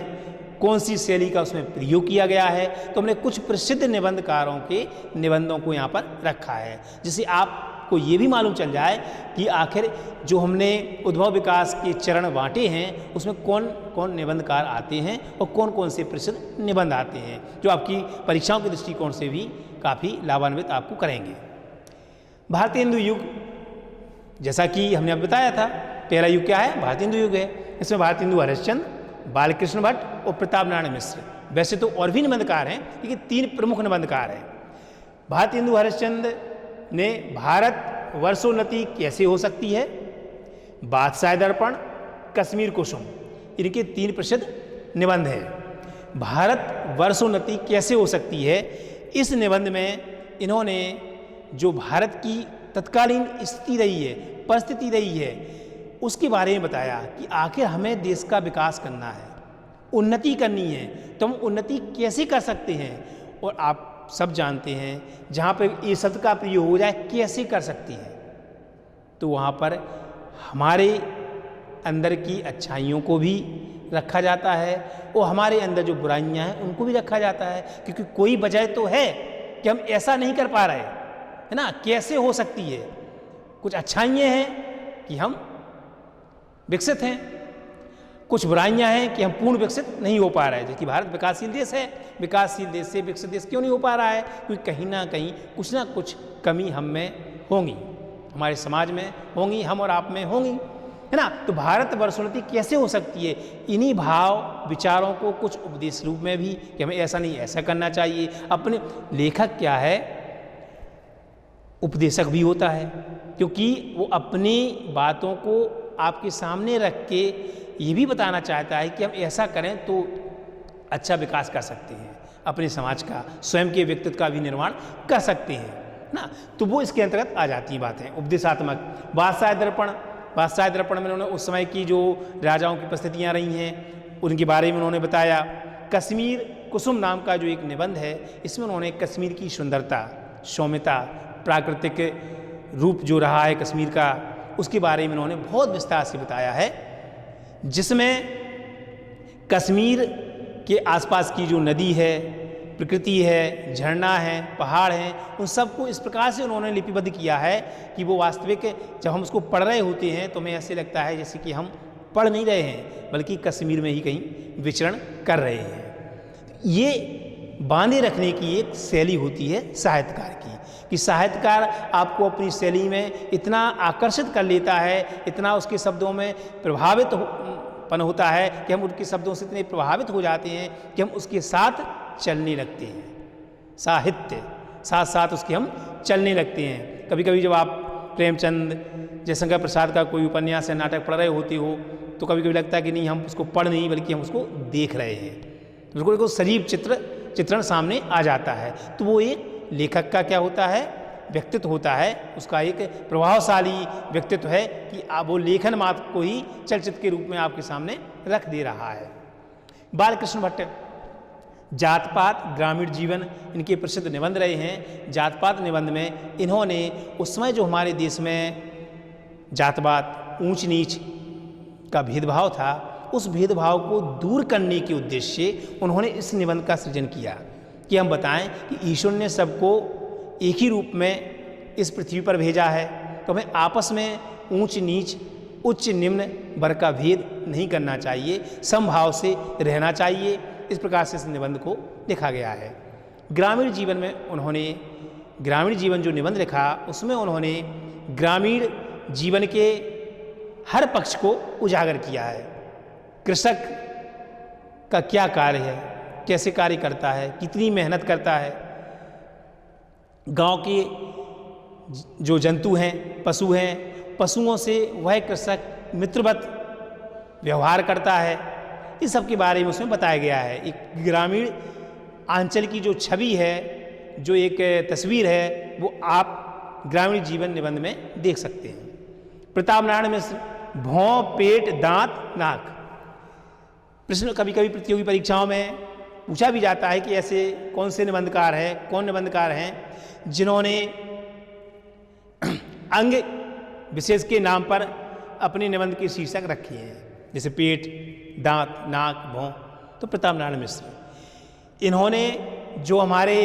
Speaker 1: कौन सी शैली का उसमें प्रयोग किया गया है। तो हमने कुछ प्रसिद्ध निबंधकारों के निबंधों को यहाँ पर रखा है, जिससे आपको ये भी मालूम चल जाए कि आखिर जो हमने उद्भव विकास के चरण बांटे हैं उसमें कौन कौन निबंधकार आते हैं और कौन कौन से प्रसिद्ध निबंध आते हैं, जो आपकी परीक्षाओं के दृष्टिकोण से भी काफ़ी लाभान्वित आपको करेंगे। भारतीय हिंदू युग, जैसा कि हमने अब बताया था, पहला युग क्या है, भारतीय हिंदू युग है। इसमें भारतीय हिंदू हरिश्चंद्र, बालकृष्ण भट्ट और प्रताप नारायण मिश्र, वैसे तो और भी निबंधकार हैं लेकिन 3 प्रमुख निबंधकार हैं। भारतीय हिंदू हरिश्चंद्र ने भारत वर्षोन्नति कैसे हो सकती है, बादशाह दर्पण, कश्मीर कुसुम, इनके 3 प्रसिद्ध निबंध हैं। भारत वर्षोन्नति कैसे हो सकती है, इस निबंध में इन्होंने जो भारत की तत्कालीन स्थिति रही है, परिस्थिति रही है, उसके बारे में बताया कि आखिर हमें देश का विकास करना है, उन्नति करनी है, तो हम उन्नति कैसे कर सकते हैं। और आप सब जानते हैं जहाँ पर ये शब्द का प्रयोग हो जाए कैसे कर सकते हैं, तो वहाँ पर हमारे अंदर की अच्छाइयों को भी रखा जाता है और हमारे अंदर जो बुराइयाँ हैं उनको भी रखा जाता है, क्योंकि कोई वजह तो है कि हम ऐसा नहीं कर पा रहे, है ना। कैसे हो सकती है, कुछ अच्छाइयाँ हैं कि हम विकसित हैं, कुछ बुराइयां हैं कि हम पूर्ण विकसित नहीं हो पा रहे हैं। जबकि भारत विकासशील देश है, विकासशील देश से विकसित देश क्यों नहीं हो पा रहा है, क्योंकि कहीं ना कुछ कमी हम में होंगी, हमारे समाज में होंगी, हम और आप में होंगी, है ना। तो भारत वर्षोन्नति कैसे हो सकती है, इन्हीं भाव विचारों को कुछ उपदेश रूप में भी कि हमें ऐसा नहीं ऐसा करना चाहिए। अपने लेखक क्या है उपदेशक भी होता है, क्योंकि वो अपनी बातों को आपके सामने रख के ये भी बताना चाहता है कि हम ऐसा करें तो अच्छा विकास कर सकते हैं, अपने समाज का, स्वयं के व्यक्तित्व का भी निर्माण कर सकते हैं ना। तो वो इसके अंतर्गत आ जाती हैं बातें। उपदेशात्मक बादशाह दर्पण में उन्होंने उस समय की जो राजाओं की परिस्थितियाँ रही हैं उनके बारे में उन्होंने बताया। कश्मीर कुसुम नाम का जो एक निबंध है, इसमें उन्होंने कश्मीर की सुंदरता, सौम्यता, प्राकृतिक रूप जो रहा है कश्मीर का, उसके बारे में उन्होंने बहुत विस्तार से बताया है, जिसमें कश्मीर के आसपास की जो नदी है, प्रकृति है, झरना है, पहाड़ हैं, उन सबको इस प्रकार से उन्होंने लिपिबद्ध किया है कि वो वास्तविक जब हम उसको पढ़ रहे होते हैं तो हमें ऐसे लगता है जैसे कि हम पढ़ नहीं रहे हैं बल्कि कश्मीर में ही कहीं विचरण कर रहे हैं। ये बांधे रखने की एक शैली होती है साहित्यकार की, कि साहित्यकार आपको अपनी शैली में इतना आकर्षित कर लेता है, इतना उसके शब्दों में प्रभावितपन होता है कि हम उनके शब्दों से इतने प्रभावित हो जाते हैं कि हम उसके साथ चलने लगते हैं। साहित्य साथ साथ उसके हम चलने लगते हैं। कभी कभी जब आप प्रेमचंद, जयशंकर प्रसाद का कोई उपन्यास या नाटक पढ़ रहे होते हो तो कभी कभी लगता है कि नहीं, हम उसको पढ़ नहीं बल्कि हम उसको देख रहे हैं, बिल्कुल एक सजीव चित्रण सामने आ जाता है। तो वो एक लेखक का क्या होता है, व्यक्तित्व होता है, उसका एक प्रभावशाली व्यक्तित्व है कि वो लेखन मात्र को ही चलचित्र के रूप में आपके सामने रख दे रहा है। बालकृष्ण भट्ट जात पात ग्रामीण जीवन इनके प्रसिद्ध निबंध रहे हैं। जात पात निबंध में इन्होंने उस समय जो हमारे देश में जात पात, ऊंच नीच का भेदभाव था, उस भेदभाव को दूर करने के उद्देश्य से उन्होंने इस निबंध का सृजन किया कि हम बताएं कि ईश्वर ने सबको एक ही रूप में इस पृथ्वी पर भेजा है, तो हमें आपस में ऊंच नीच, उच्च निम्न वर्ग का भेद नहीं करना चाहिए, समभाव से रहना चाहिए। इस प्रकार से इस निबंध को लिखा गया है। ग्रामीण जीवन में उन्होंने ग्रामीण जीवन जो निबंध लिखा उसमें उन्होंने ग्रामीण जीवन के हर पक्ष को उजागर किया है। कृषक का क्या कार्य है, कैसे कार्य करता है, कितनी मेहनत करता है, गांव के जो जंतु हैं, पशु हैं, पशुओं से वह कृषक मित्रवत व्यवहार करता है, इस सब के बारे में उसमें बताया गया है। एक ग्रामीण आंचल की जो छवि है, जो एक तस्वीर है, वो आप ग्रामीण जीवन निबंध में देख सकते हैं। प्रताप नारायण मिश्र भौं, पेट, दांत, नाक। प्रश्न कभी कभी प्रतियोगी परीक्षाओं में पूछा भी जाता है कि ऐसे कौन से निबंधकार हैं, कौन निबंधकार हैं जिन्होंने अंग विशेष के नाम पर अपने निबंध के शीर्षक रखे हैं, जैसे पेट, दांत, नाक, भौं। तो प्रताप नारायण मिश्र इन्होंने जो हमारे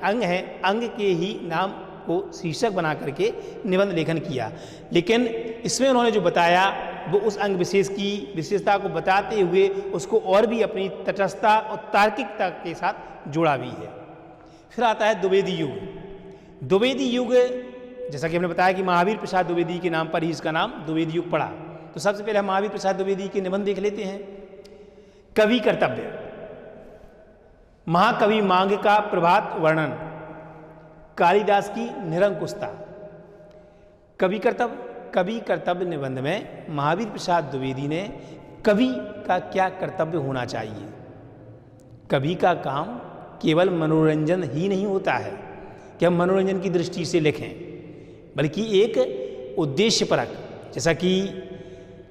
Speaker 1: अंग हैं, अंग के ही नाम को शीर्षक बना करके निबंध लेखन किया, लेकिन इसमें उन्होंने जो बताया वो उस अंग विशेष की विशेषता को बताते हुए उसको और भी अपनी तटस्थता और तार्किकता के साथ जोड़ा भी है। फिर आता है द्विवेदी युग। द्विवेदी युग, जैसा कि हमने बताया कि महावीर प्रसाद द्विवेदी के नाम पर ही इसका नाम द्विवेदी युग पड़ा। तो सबसे पहले हम महावीर प्रसाद द्विवेदी के निबंध देख लेते हैं। कवि कर्तव्य, महाकवि मांग का प्रभात वर्णन, कालिदास की निरंकुशता। कवि कर्तव्य निबंध में महावीर प्रसाद द्विवेदी ने कवि का क्या कर्तव्य होना चाहिए। कवि का काम केवल मनोरंजन ही नहीं होता है कि हम मनोरंजन की दृष्टि से लिखें, बल्कि एक उद्देश्यपरक, जैसा कि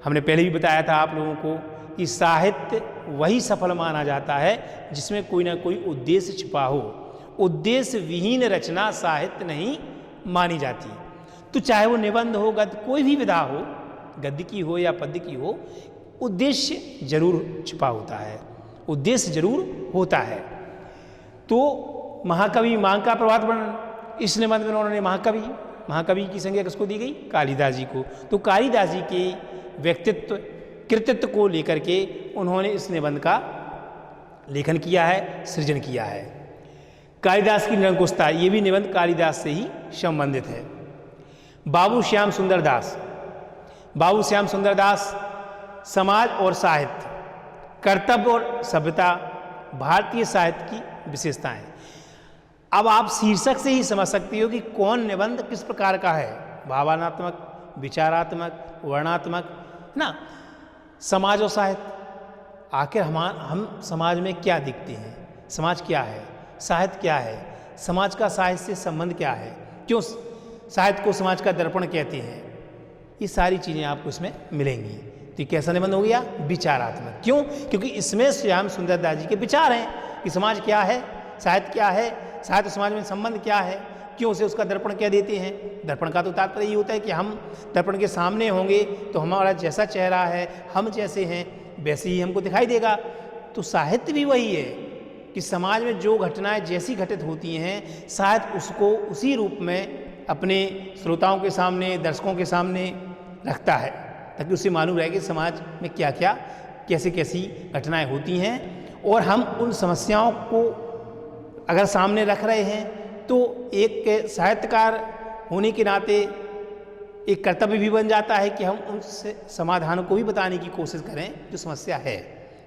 Speaker 1: हमने पहले भी बताया था आप लोगों को कि साहित्य वही सफल माना जाता है जिसमें कोई ना कोई उद्देश्य छिपा हो। उद्देश्य विहीन रचना साहित्य नहीं मानी जाती। तो चाहे वो निबंध हो, गद्य, कोई भी विधा हो, गद्य की हो या पद्य की हो, उद्देश्य जरूर छिपा होता है, उद्देश्य जरूर होता है। तो महाकवि मांग का प्रभात वर्णन, इस निबंध में उन्होंने महाकवि की संज्ञा किसको दी गई? कालिदास जी को। तो कालिदास जी के व्यक्तित्व, कृतित्व को लेकर के उन्होंने इस निबंध का लेखन किया है, सृजन किया है। कालिदास की निरंकुशता, ये भी निबंध कालिदास से ही संबंधित है। बाबू श्याम सुंदर दास समाज और साहित्य, कर्तव्य और सभ्यता, भारतीय साहित्य की विशेषताएं। अब आप शीर्षक से ही समझ सकते हो कि कौन निबंध किस प्रकार का है, भावनात्मक, विचारात्मक, वर्णात्मक, है ना। समाज और साहित्य, आखिर हम समाज में क्या दिखते हैं, समाज क्या है, साहित्य क्या है, समाज का साहित्य से संबंध क्या है, क्यों साहित्य को समाज का दर्पण कहते हैं, ये सारी चीज़ें आपको इसमें मिलेंगी। तो ये कैसा निबंध हो गया? विचारात्मक। क्यों? क्योंकि इसमें श्याम सुंदर दास जी के विचार हैं कि समाज क्या है, साहित्य क्या है, साहित्य समाज में संबंध क्या है, क्यों उसे उसका दर्पण कह देते हैं। दर्पण का तो तात्पर्य ये होता है कि हम दर्पण के सामने होंगे तो हमारा जैसा चेहरा है, हम जैसे हैं वैसे ही हमको दिखाई देगा। तो साहित्य भी वही है कि समाज में जो घटनाएं जैसी घटित होती हैं, साहित्य उसको उसी रूप में अपने श्रोताओं के सामने, दर्शकों के सामने रखता है, ताकि उसे मालूम रहे कि समाज में क्या क्या, कैसे कैसी घटनाएं होती हैं। और हम उन समस्याओं को अगर सामने रख रहे हैं तो एक साहित्यकार होने के नाते एक कर्तव्य भी बन जाता है कि हम उन समाधान को भी बताने की कोशिश करें जो समस्या है।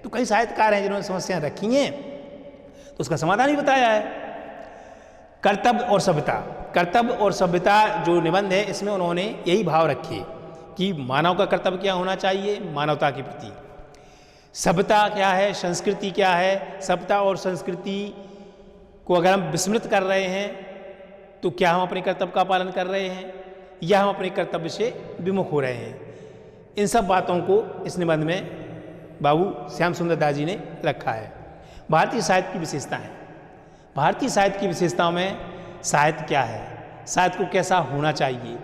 Speaker 1: तो कई साहित्यकार हैं जिन्होंने समस्याएं रखी हैं तो उसका समाधान भी बताया है। कर्तव्य और सभ्यता, कर्तव्य और सभ्यता जो निबंध है इसमें उन्होंने यही भाव रखे कि मानव का कर्तव्य क्या होना चाहिए मानवता के प्रति, सभ्यता क्या है, संस्कृति क्या है। सभ्यता और संस्कृति को अगर हम विस्मृत कर रहे हैं तो क्या हम अपने कर्तव्य का पालन कर रहे हैं या हम अपने कर्तव्य से विमुख हो रहे हैं। इन सब बातों को इस निबंध में बाबू श्याम सुंदर दास जी ने रखा है। भारतीय साहित्य की विशेषताएं, भारतीय साहित्य की विशेषताओं में साहित्य क्या है, साहित्य को कैसा होना चाहिए,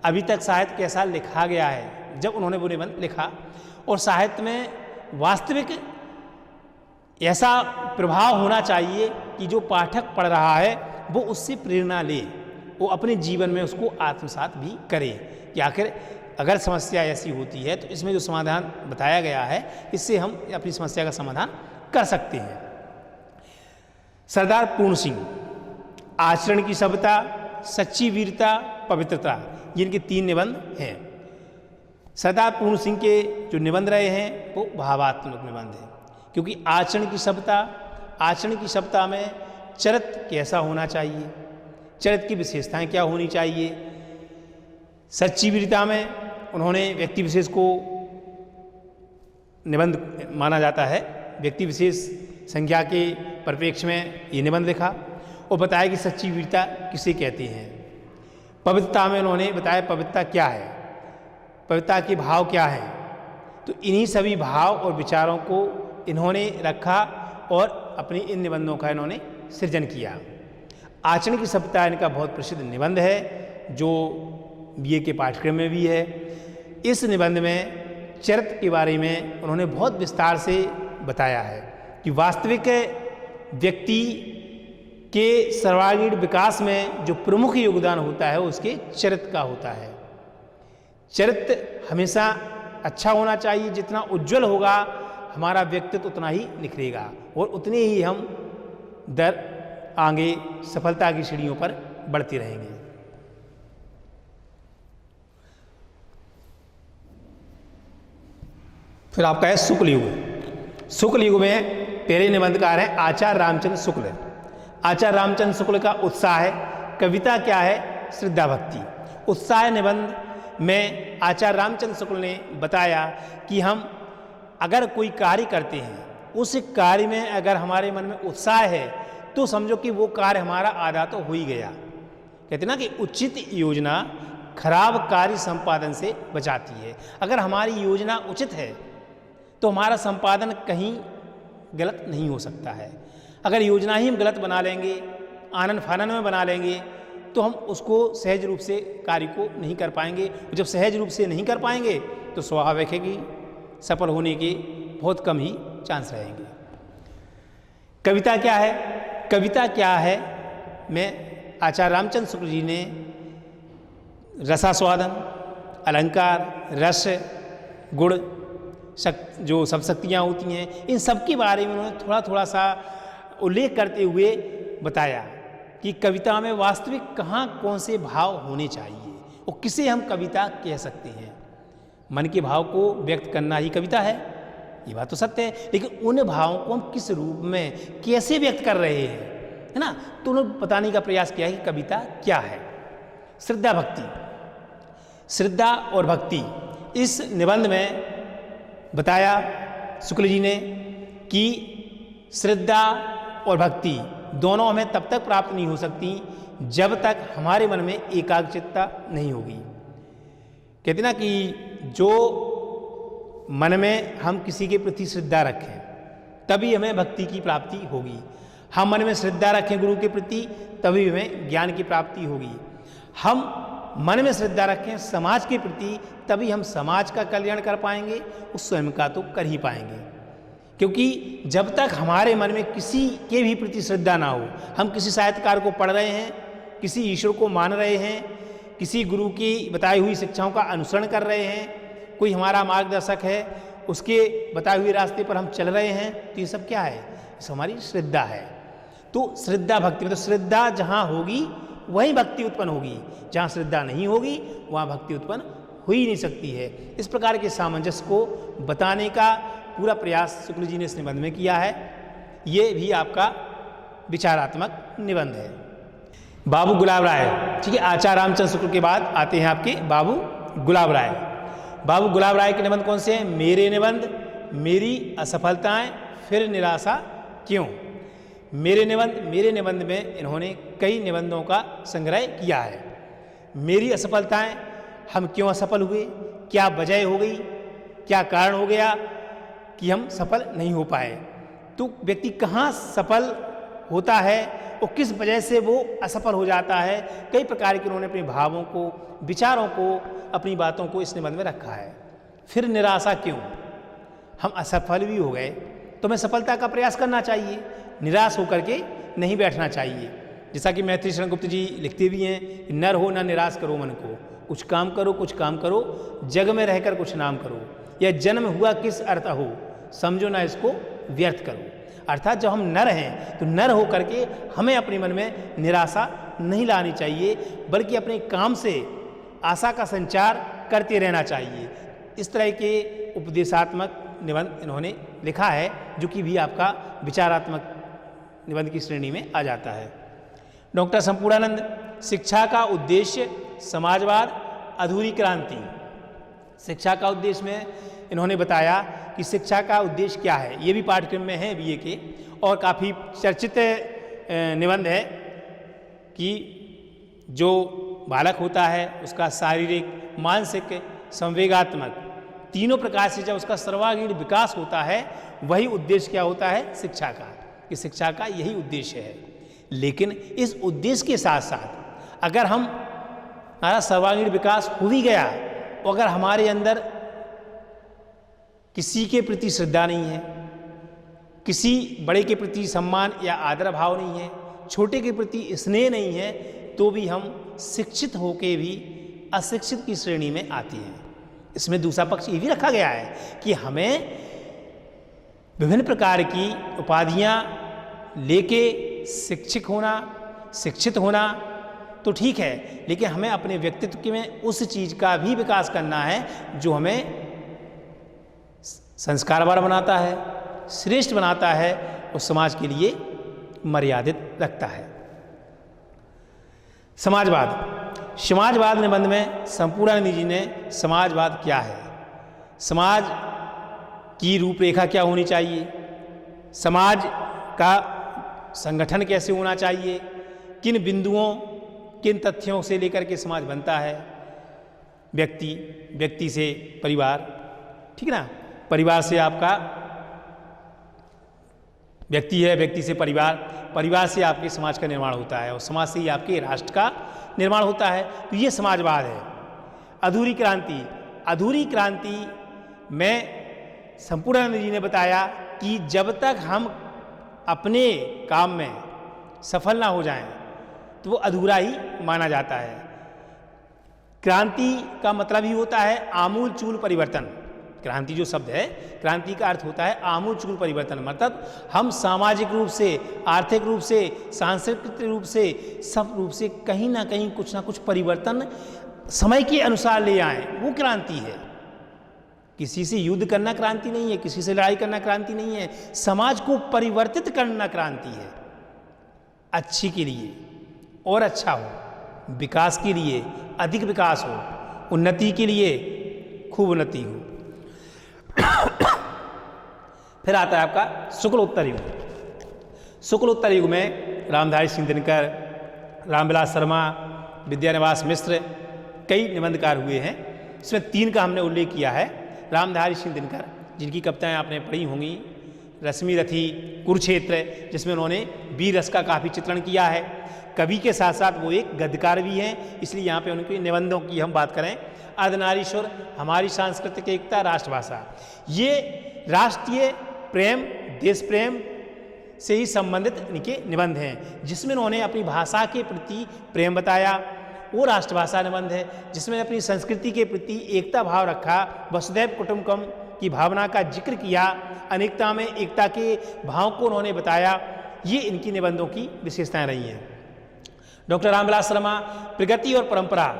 Speaker 1: अभी तक साहित्य कैसा लिखा गया है जब उन्होंने वो निबंध लिखा, और साहित्य में वास्तविक ऐसा प्रभाव होना चाहिए कि जो पाठक पढ़ रहा है वो उससे प्रेरणा ले, वो अपने जीवन में उसको आत्मसात भी करे कि आखिर अगर समस्या ऐसी होती है तो इसमें जो समाधान बताया गया है इससे हम अपनी समस्या का समाधान कर सकते हैं। सरदार पूर्ण सिंह, आचरण की सभ्यता, सच्ची वीरता, पवित्रता, ये इनके 3 निबंध हैं। सरदार पूर्ण सिंह के जो निबंध रहे हैं वो भावात्मक निबंध हैं, क्योंकि आचरण की सभ्यता, आचरण की सभ्यता में चरित्र कैसा होना चाहिए, चरित्र की विशेषताएं क्या होनी चाहिए। सच्ची वीरता में उन्होंने व्यक्ति विशेष को निबंध माना जाता है, व्यक्ति विशेष संज्ञा के परिप्रेक्ष्य में ये निबंध लिखा और बताया कि सच्ची वीरता किसे कहते हैं। पवित्रता में उन्होंने बताया पवित्रता क्या है, पवित्रता के भाव क्या हैं। तो इन्हीं सभी भाव और विचारों को इन्होंने रखा और अपनी इन निबंधों का इन्होंने सृजन किया। आचरण की सभ्यता इनका बहुत प्रसिद्ध निबंध है जो बीए के पाठ्यक्रम में भी है। इस निबंध में चरित्र के बारे में उन्होंने बहुत विस्तार से बताया है कि वास्तविक व्यक्ति के सर्वांगीण विकास में जो प्रमुख योगदान होता है उसके चरित्र का होता है। चरित्र हमेशा अच्छा होना चाहिए, जितना उज्जवल होगा हमारा व्यक्तित्व उतना ही निखरेगा और उतने ही हम आगे सफलता की सीढ़ियों पर बढ़ते रहेंगे। फिर आपका है शुक्ल युग। शुक्ल युग में पहले निबंधकार हैं आचार्य रामचंद्र शुक्ल। आचार्य रामचंद्र शुक्ल का उत्साह है, कविता क्या है, श्रद्धा भक्ति। उत्साह निबंध में आचार्य रामचंद्र शुक्ल ने बताया कि हम अगर कोई कार्य करते हैं उस कार्य में अगर हमारे मन में उत्साह है तो समझो कि वो कार्य हमारा आधा तो हो ही गया। कहते ना कि उचित योजना खराब कार्य संपादन से बचाती है। अगर हमारी योजना उचित है तो हमारा संपादन कहीं गलत नहीं हो सकता है। अगर योजना ही हम गलत बना लेंगे, आनन फानन में बना लेंगे तो हम उसको सहज रूप से कार्य को नहीं कर पाएंगे। जब सहज रूप से नहीं कर पाएंगे तो स्वाभाविक है कि सफल होने के बहुत कम ही चांस रहेंगे। कविता क्या है, कविता क्या है में आचार्य रामचंद्र शुक्ल जी ने रसास्वादन, अलंकार, रस, गुण, जो सब शक्तियाँ होती हैं, इन सब के बारे में उन्होंने थोड़ा थोड़ा सा उल्लेख करते हुए बताया कि कविता में वास्तविक कहाँ कौन से भाव होने चाहिए और किसे हम कविता कह सकते हैं। मन के भाव को व्यक्त करना ही कविता है, ये बात तो सत्य है, लेकिन उन भावों को हम किस रूप में कैसे व्यक्त कर रहे हैं है ना। तो उन्होंने बताने का प्रयास किया कि कविता क्या है। श्रद्धा भक्ति, श्रद्धा और भक्ति, इस निबंध में बताया शुक्ल जी ने कि श्रद्धा और भक्ति दोनों हमें तब तक प्राप्त नहीं हो सकती जब तक हमारे मन में एकाग्रचित्ता नहीं होगी। कहते ना कि जो मन में हम किसी के प्रति श्रद्धा रखें तभी हमें भक्ति की प्राप्ति होगी। हम मन में श्रद्धा रखें गुरु के प्रति तभी हमें ज्ञान की प्राप्ति होगी। हम मन में श्रद्धा रखें समाज के प्रति तभी हम समाज का कल्याण कर पाएंगे, उस स्वयं का तो कर ही पाएंगे। क्योंकि जब तक हमारे मन में किसी के भी प्रति श्रद्धा ना हो, हम किसी साहित्यकार को पढ़ रहे हैं, किसी ईश्वर को मान रहे हैं, किसी गुरु की बताई हुई शिक्षाओं का अनुसरण कर रहे हैं, कोई हमारा मार्गदर्शक है उसके बताए हुए रास्ते पर हम चल रहे हैं, तो ये सब क्या है? ये हमारी श्रद्धा है। तो श्रद्धा भक्ति मतलब श्रद्धा जहाँ होगी वहीं भक्ति उत्पन्न होगी, जहाँ श्रद्धा नहीं होगी वहाँ भक्ति उत्पन्न हो ही नहीं सकती है। इस प्रकार के सामंजस्य को बताने का पूरा प्रयास शुक्ल जी ने इस निबंध में किया है। ये भी आपका विचारात्मक निबंध है। बाबू गुलाब राय, ठीक है, आचार्य रामचंद्र शुक्ल के बाद आते हैं आपके बाबू गुलाब राय। बाबू गुलाब राय के निबंध कौन से हैं? मेरे निबंध, मेरी असफलताएं, फिर निराशा क्यों। मेरे निबंध में इन्होंने कई निबंधों का संग्रह किया है। मेरी असफलताएं, हम क्यों असफल हुए, क्या वजह हो गई, क्या कारण हो गया कि हम सफल नहीं हो पाए। तो व्यक्ति कहाँ सफल होता है और किस वजह से वो असफल हो जाता है, कई प्रकार के उन्होंने अपने भावों को, विचारों को, अपनी बातों को इस निबंध में रखा है। फिर निराशा क्यों, हम असफल भी हो गए तो हमें सफलता का प्रयास करना चाहिए, निराश होकर के नहीं बैठना चाहिए। जैसा कि मैत्री शरण गुप्त जी लिखते भी हैं, नर हो ना निराश करो मन को, कुछ काम करो, कुछ काम करो, जग में रहकर कुछ नाम करो, यह जन्म हुआ किस अर्थ हो, समझो ना इसको व्यर्थ करो। अर्थात जब हम नर हैं तो नर हो करके हमें अपने मन में निराशा नहीं लानी चाहिए, बल्कि अपने काम से आशा का संचार करते रहना चाहिए। इस तरह के उपदेशात्मक निबंध इन्होंने लिखा है, जो कि भी आपका विचारात्मक निबंध की श्रेणी में आ जाता है। डॉक्टर संपूर्णानंद, शिक्षा का उद्देश्य समाजवाद, अधूरी क्रांति। शिक्षा का उद्देश्य में इन्होंने बताया कि शिक्षा का उद्देश्य क्या है। ये भी पाठ्यक्रम में है बीए के, और काफ़ी चर्चित निबंध है कि जो बालक होता है उसका शारीरिक, मानसिक, संवेगात्मक तीनों प्रकार से जब उसका सर्वांगीण विकास होता है, वही उद्देश्य क्या होता है? शिक्षा का। कि शिक्षा का यही उद्देश्य है। लेकिन इस उद्देश्य के साथ साथ अगर हमारा सर्वांगीण विकास हो भी गया, अगर हमारे अंदर किसी के प्रति श्रद्धा नहीं है, किसी बड़े के प्रति सम्मान या आदर भाव नहीं है, छोटे के प्रति स्नेह नहीं है, तो भी हम शिक्षित होके भी अशिक्षित की श्रेणी में आती हैं। इसमें दूसरा पक्ष ये भी रखा गया है कि हमें विभिन्न प्रकार की उपाधियां लेके शिक्षित होना तो ठीक है, लेकिन हमें अपने व्यक्तित्व में उस चीज़ का भी विकास करना है जो हमें संस्कारवान बनाता है, श्रेष्ठ बनाता है और समाज के लिए मर्यादित रखता है। समाजवाद निबंध में संपूर्णानंद जी ने समाजवाद क्या है, समाज की रूपरेखा क्या होनी चाहिए, समाज का संगठन कैसे होना चाहिए, किन बिंदुओं, किन तथ्यों से लेकर के समाज बनता है, व्यक्ति से परिवार, ठीक है ना, परिवार से आपका व्यक्ति है, व्यक्ति से परिवार, परिवार से आपके समाज का निर्माण होता है और समाज से ही आपके राष्ट्र का निर्माण होता है। तो ये समाजवाद है। अधूरी क्रांति में संपूर्णानंद जी ने बताया कि जब तक हम अपने काम में सफल ना हो जाएं तो वो अधूरा ही माना जाता है। क्रांति का मतलब ही होता है आमूल चूल परिवर्तन। क्रांति जो शब्द है, क्रांति का अर्थ होता है आमूल चूल परिवर्तन, मतलब हम सामाजिक रूप से, आर्थिक रूप से, सांस्कृतिक रूप से, सब रूप से कहीं ना कहीं कुछ ना कुछ परिवर्तन समय के अनुसार ले आए, वो क्रांति है। किसी से युद्ध करना क्रांति नहीं है, किसी से लड़ाई करना क्रांति नहीं है, समाज को परिवर्तित करना क्रांति है। अच्छी के लिए और अच्छा हो, विकास के लिए अधिक विकास हो, उन्नति के लिए खूब उन्नति हो। फिर आता है आपका शुक्लोत्तर युग। शुक्लोत्तर युग में रामधारी सिंह दिनकर, रामविलास शर्मा, विद्यानिवास मिश्र कई निबंधकार हुए हैं। इसमें 3 का हमने उल्लेख किया है। रामधारी सिंह दिनकर, जिनकी कविताएं आपने पढ़ी होंगी, रश्मि रथी, कुरुक्षेत्र, जिसमें उन्होंने वीर रस का काफ़ी चित्रण किया है। कवि के साथ साथ वो एक गद्यकार भी हैं, इसलिए यहाँ पे उनके निबंधों की हम बात करें। अर्धनारीश्वर, हमारी सांस्कृतिक एकता, राष्ट्रभाषा, ये राष्ट्रीय प्रेम, देश प्रेम से ही संबंधित इनके निबंध हैं, जिसमें उन्होंने अपनी भाषा के प्रति प्रेम बताया। वो राष्ट्रभाषा निबंध है जिसमें अपनी संस्कृति के प्रति एकता भाव रखा, वसुधैव कुटुंबकम की भावना का जिक्र किया, अनेकता में एकता के भाव को उन्होंने बताया। ये इनकी निबंधों की विशेषताएं रही हैं। डॉक्टर रामविलास शर्मा, प्रगति और परंपरा,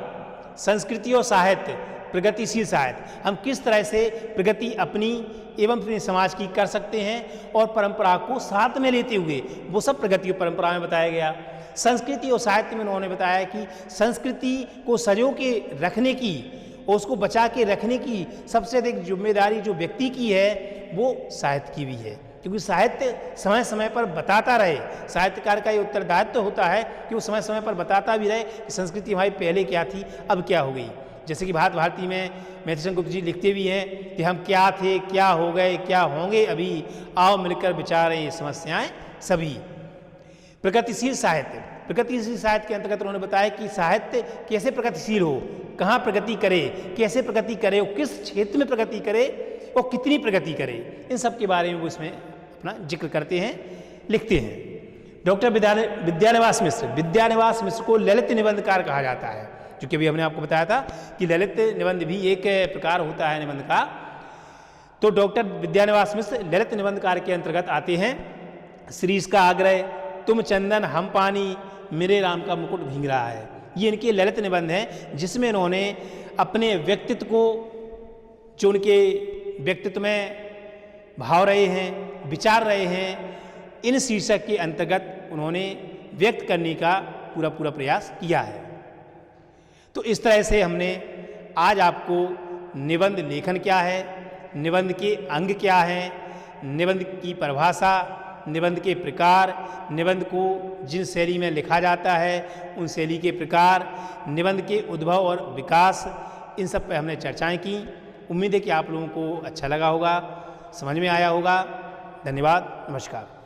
Speaker 1: संस्कृति और साहित्य, प्रगतिशील साहित्य, हम किस तरह से प्रगति अपनी एवं अपने समाज की कर सकते हैं और परंपरा को साथ में लेते हुए वो सब प्रगति और परंपरा में बताया गया। संस्कृति और साहित्य में उन्होंने बताया कि संस्कृति को सजो के रखने की और उसको बचा के रखने की सबसे अधिक जिम्मेदारी जो व्यक्ति की है वो साहित्य की भी है, क्योंकि साहित्य समय समय पर बताता रहे। साहित्यकार का ये उत्तरदायित्व होता है कि वो समय समय पर बताता भी रहे कि संस्कृति हमारी पहले क्या थी, अब क्या हो गई। जैसे कि भारत भारती में मैथिली गुप्त जी लिखते भी हैं कि हम क्या थे, क्या हो गए, क्या होंगे अभी, आओ मिलकर विचारें ये समस्याएं सभी। प्रगतिशील साहित्य, प्रगतिशील साहित्य के अंतर्गत उन्होंने बताया कि साहित्य कैसे प्रगतिशील हो, कहाँ प्रगति करे, कैसे प्रगति करे, वो किस क्षेत्र में प्रगति करे और कितनी प्रगति करे, इन सब के बारे में वो इसमें अपना जिक्र करते हैं, लिखते हैं। डॉक्टर विद्यानिवास मिश्र, विद्यानिवास मिश्र को ललित निबंधकार कहा जाता है, क्योंकि अभी हमने आपको बताया था कि ललित निबंध भी एक प्रकार होता है निबंध का। तो डॉक्टर विद्यानिवास मिश्र ललित निबंधकार के अंतर्गत आते हैं। श्रीश का आग्रह, तुम चंदन हम पानी, मेरे राम का मुकुट भींग रहा है, ये इनके ललित निबंध हैं, जिसमें इन्होंने अपने व्यक्तित्व को, जो उनके व्यक्तित्व में भाव रहे हैं, विचार रहे हैं, इन शीर्षक के अंतर्गत उन्होंने व्यक्त करने का पूरा पूरा प्रयास किया है। तो इस तरह से हमने आज आपको निबंध लेखन क्या है, निबंध के अंग क्या हैं, निबंध की परिभाषा, निबंध के प्रकार, निबंध को जिन शैली में लिखा जाता है उन शैली के प्रकार, निबंध के उद्भव और विकास, इन सब पर हमने चर्चाएं की। उम्मीद है कि आप लोगों को अच्छा लगा होगा, समझ में आया होगा। धन्यवाद, नमस्कार।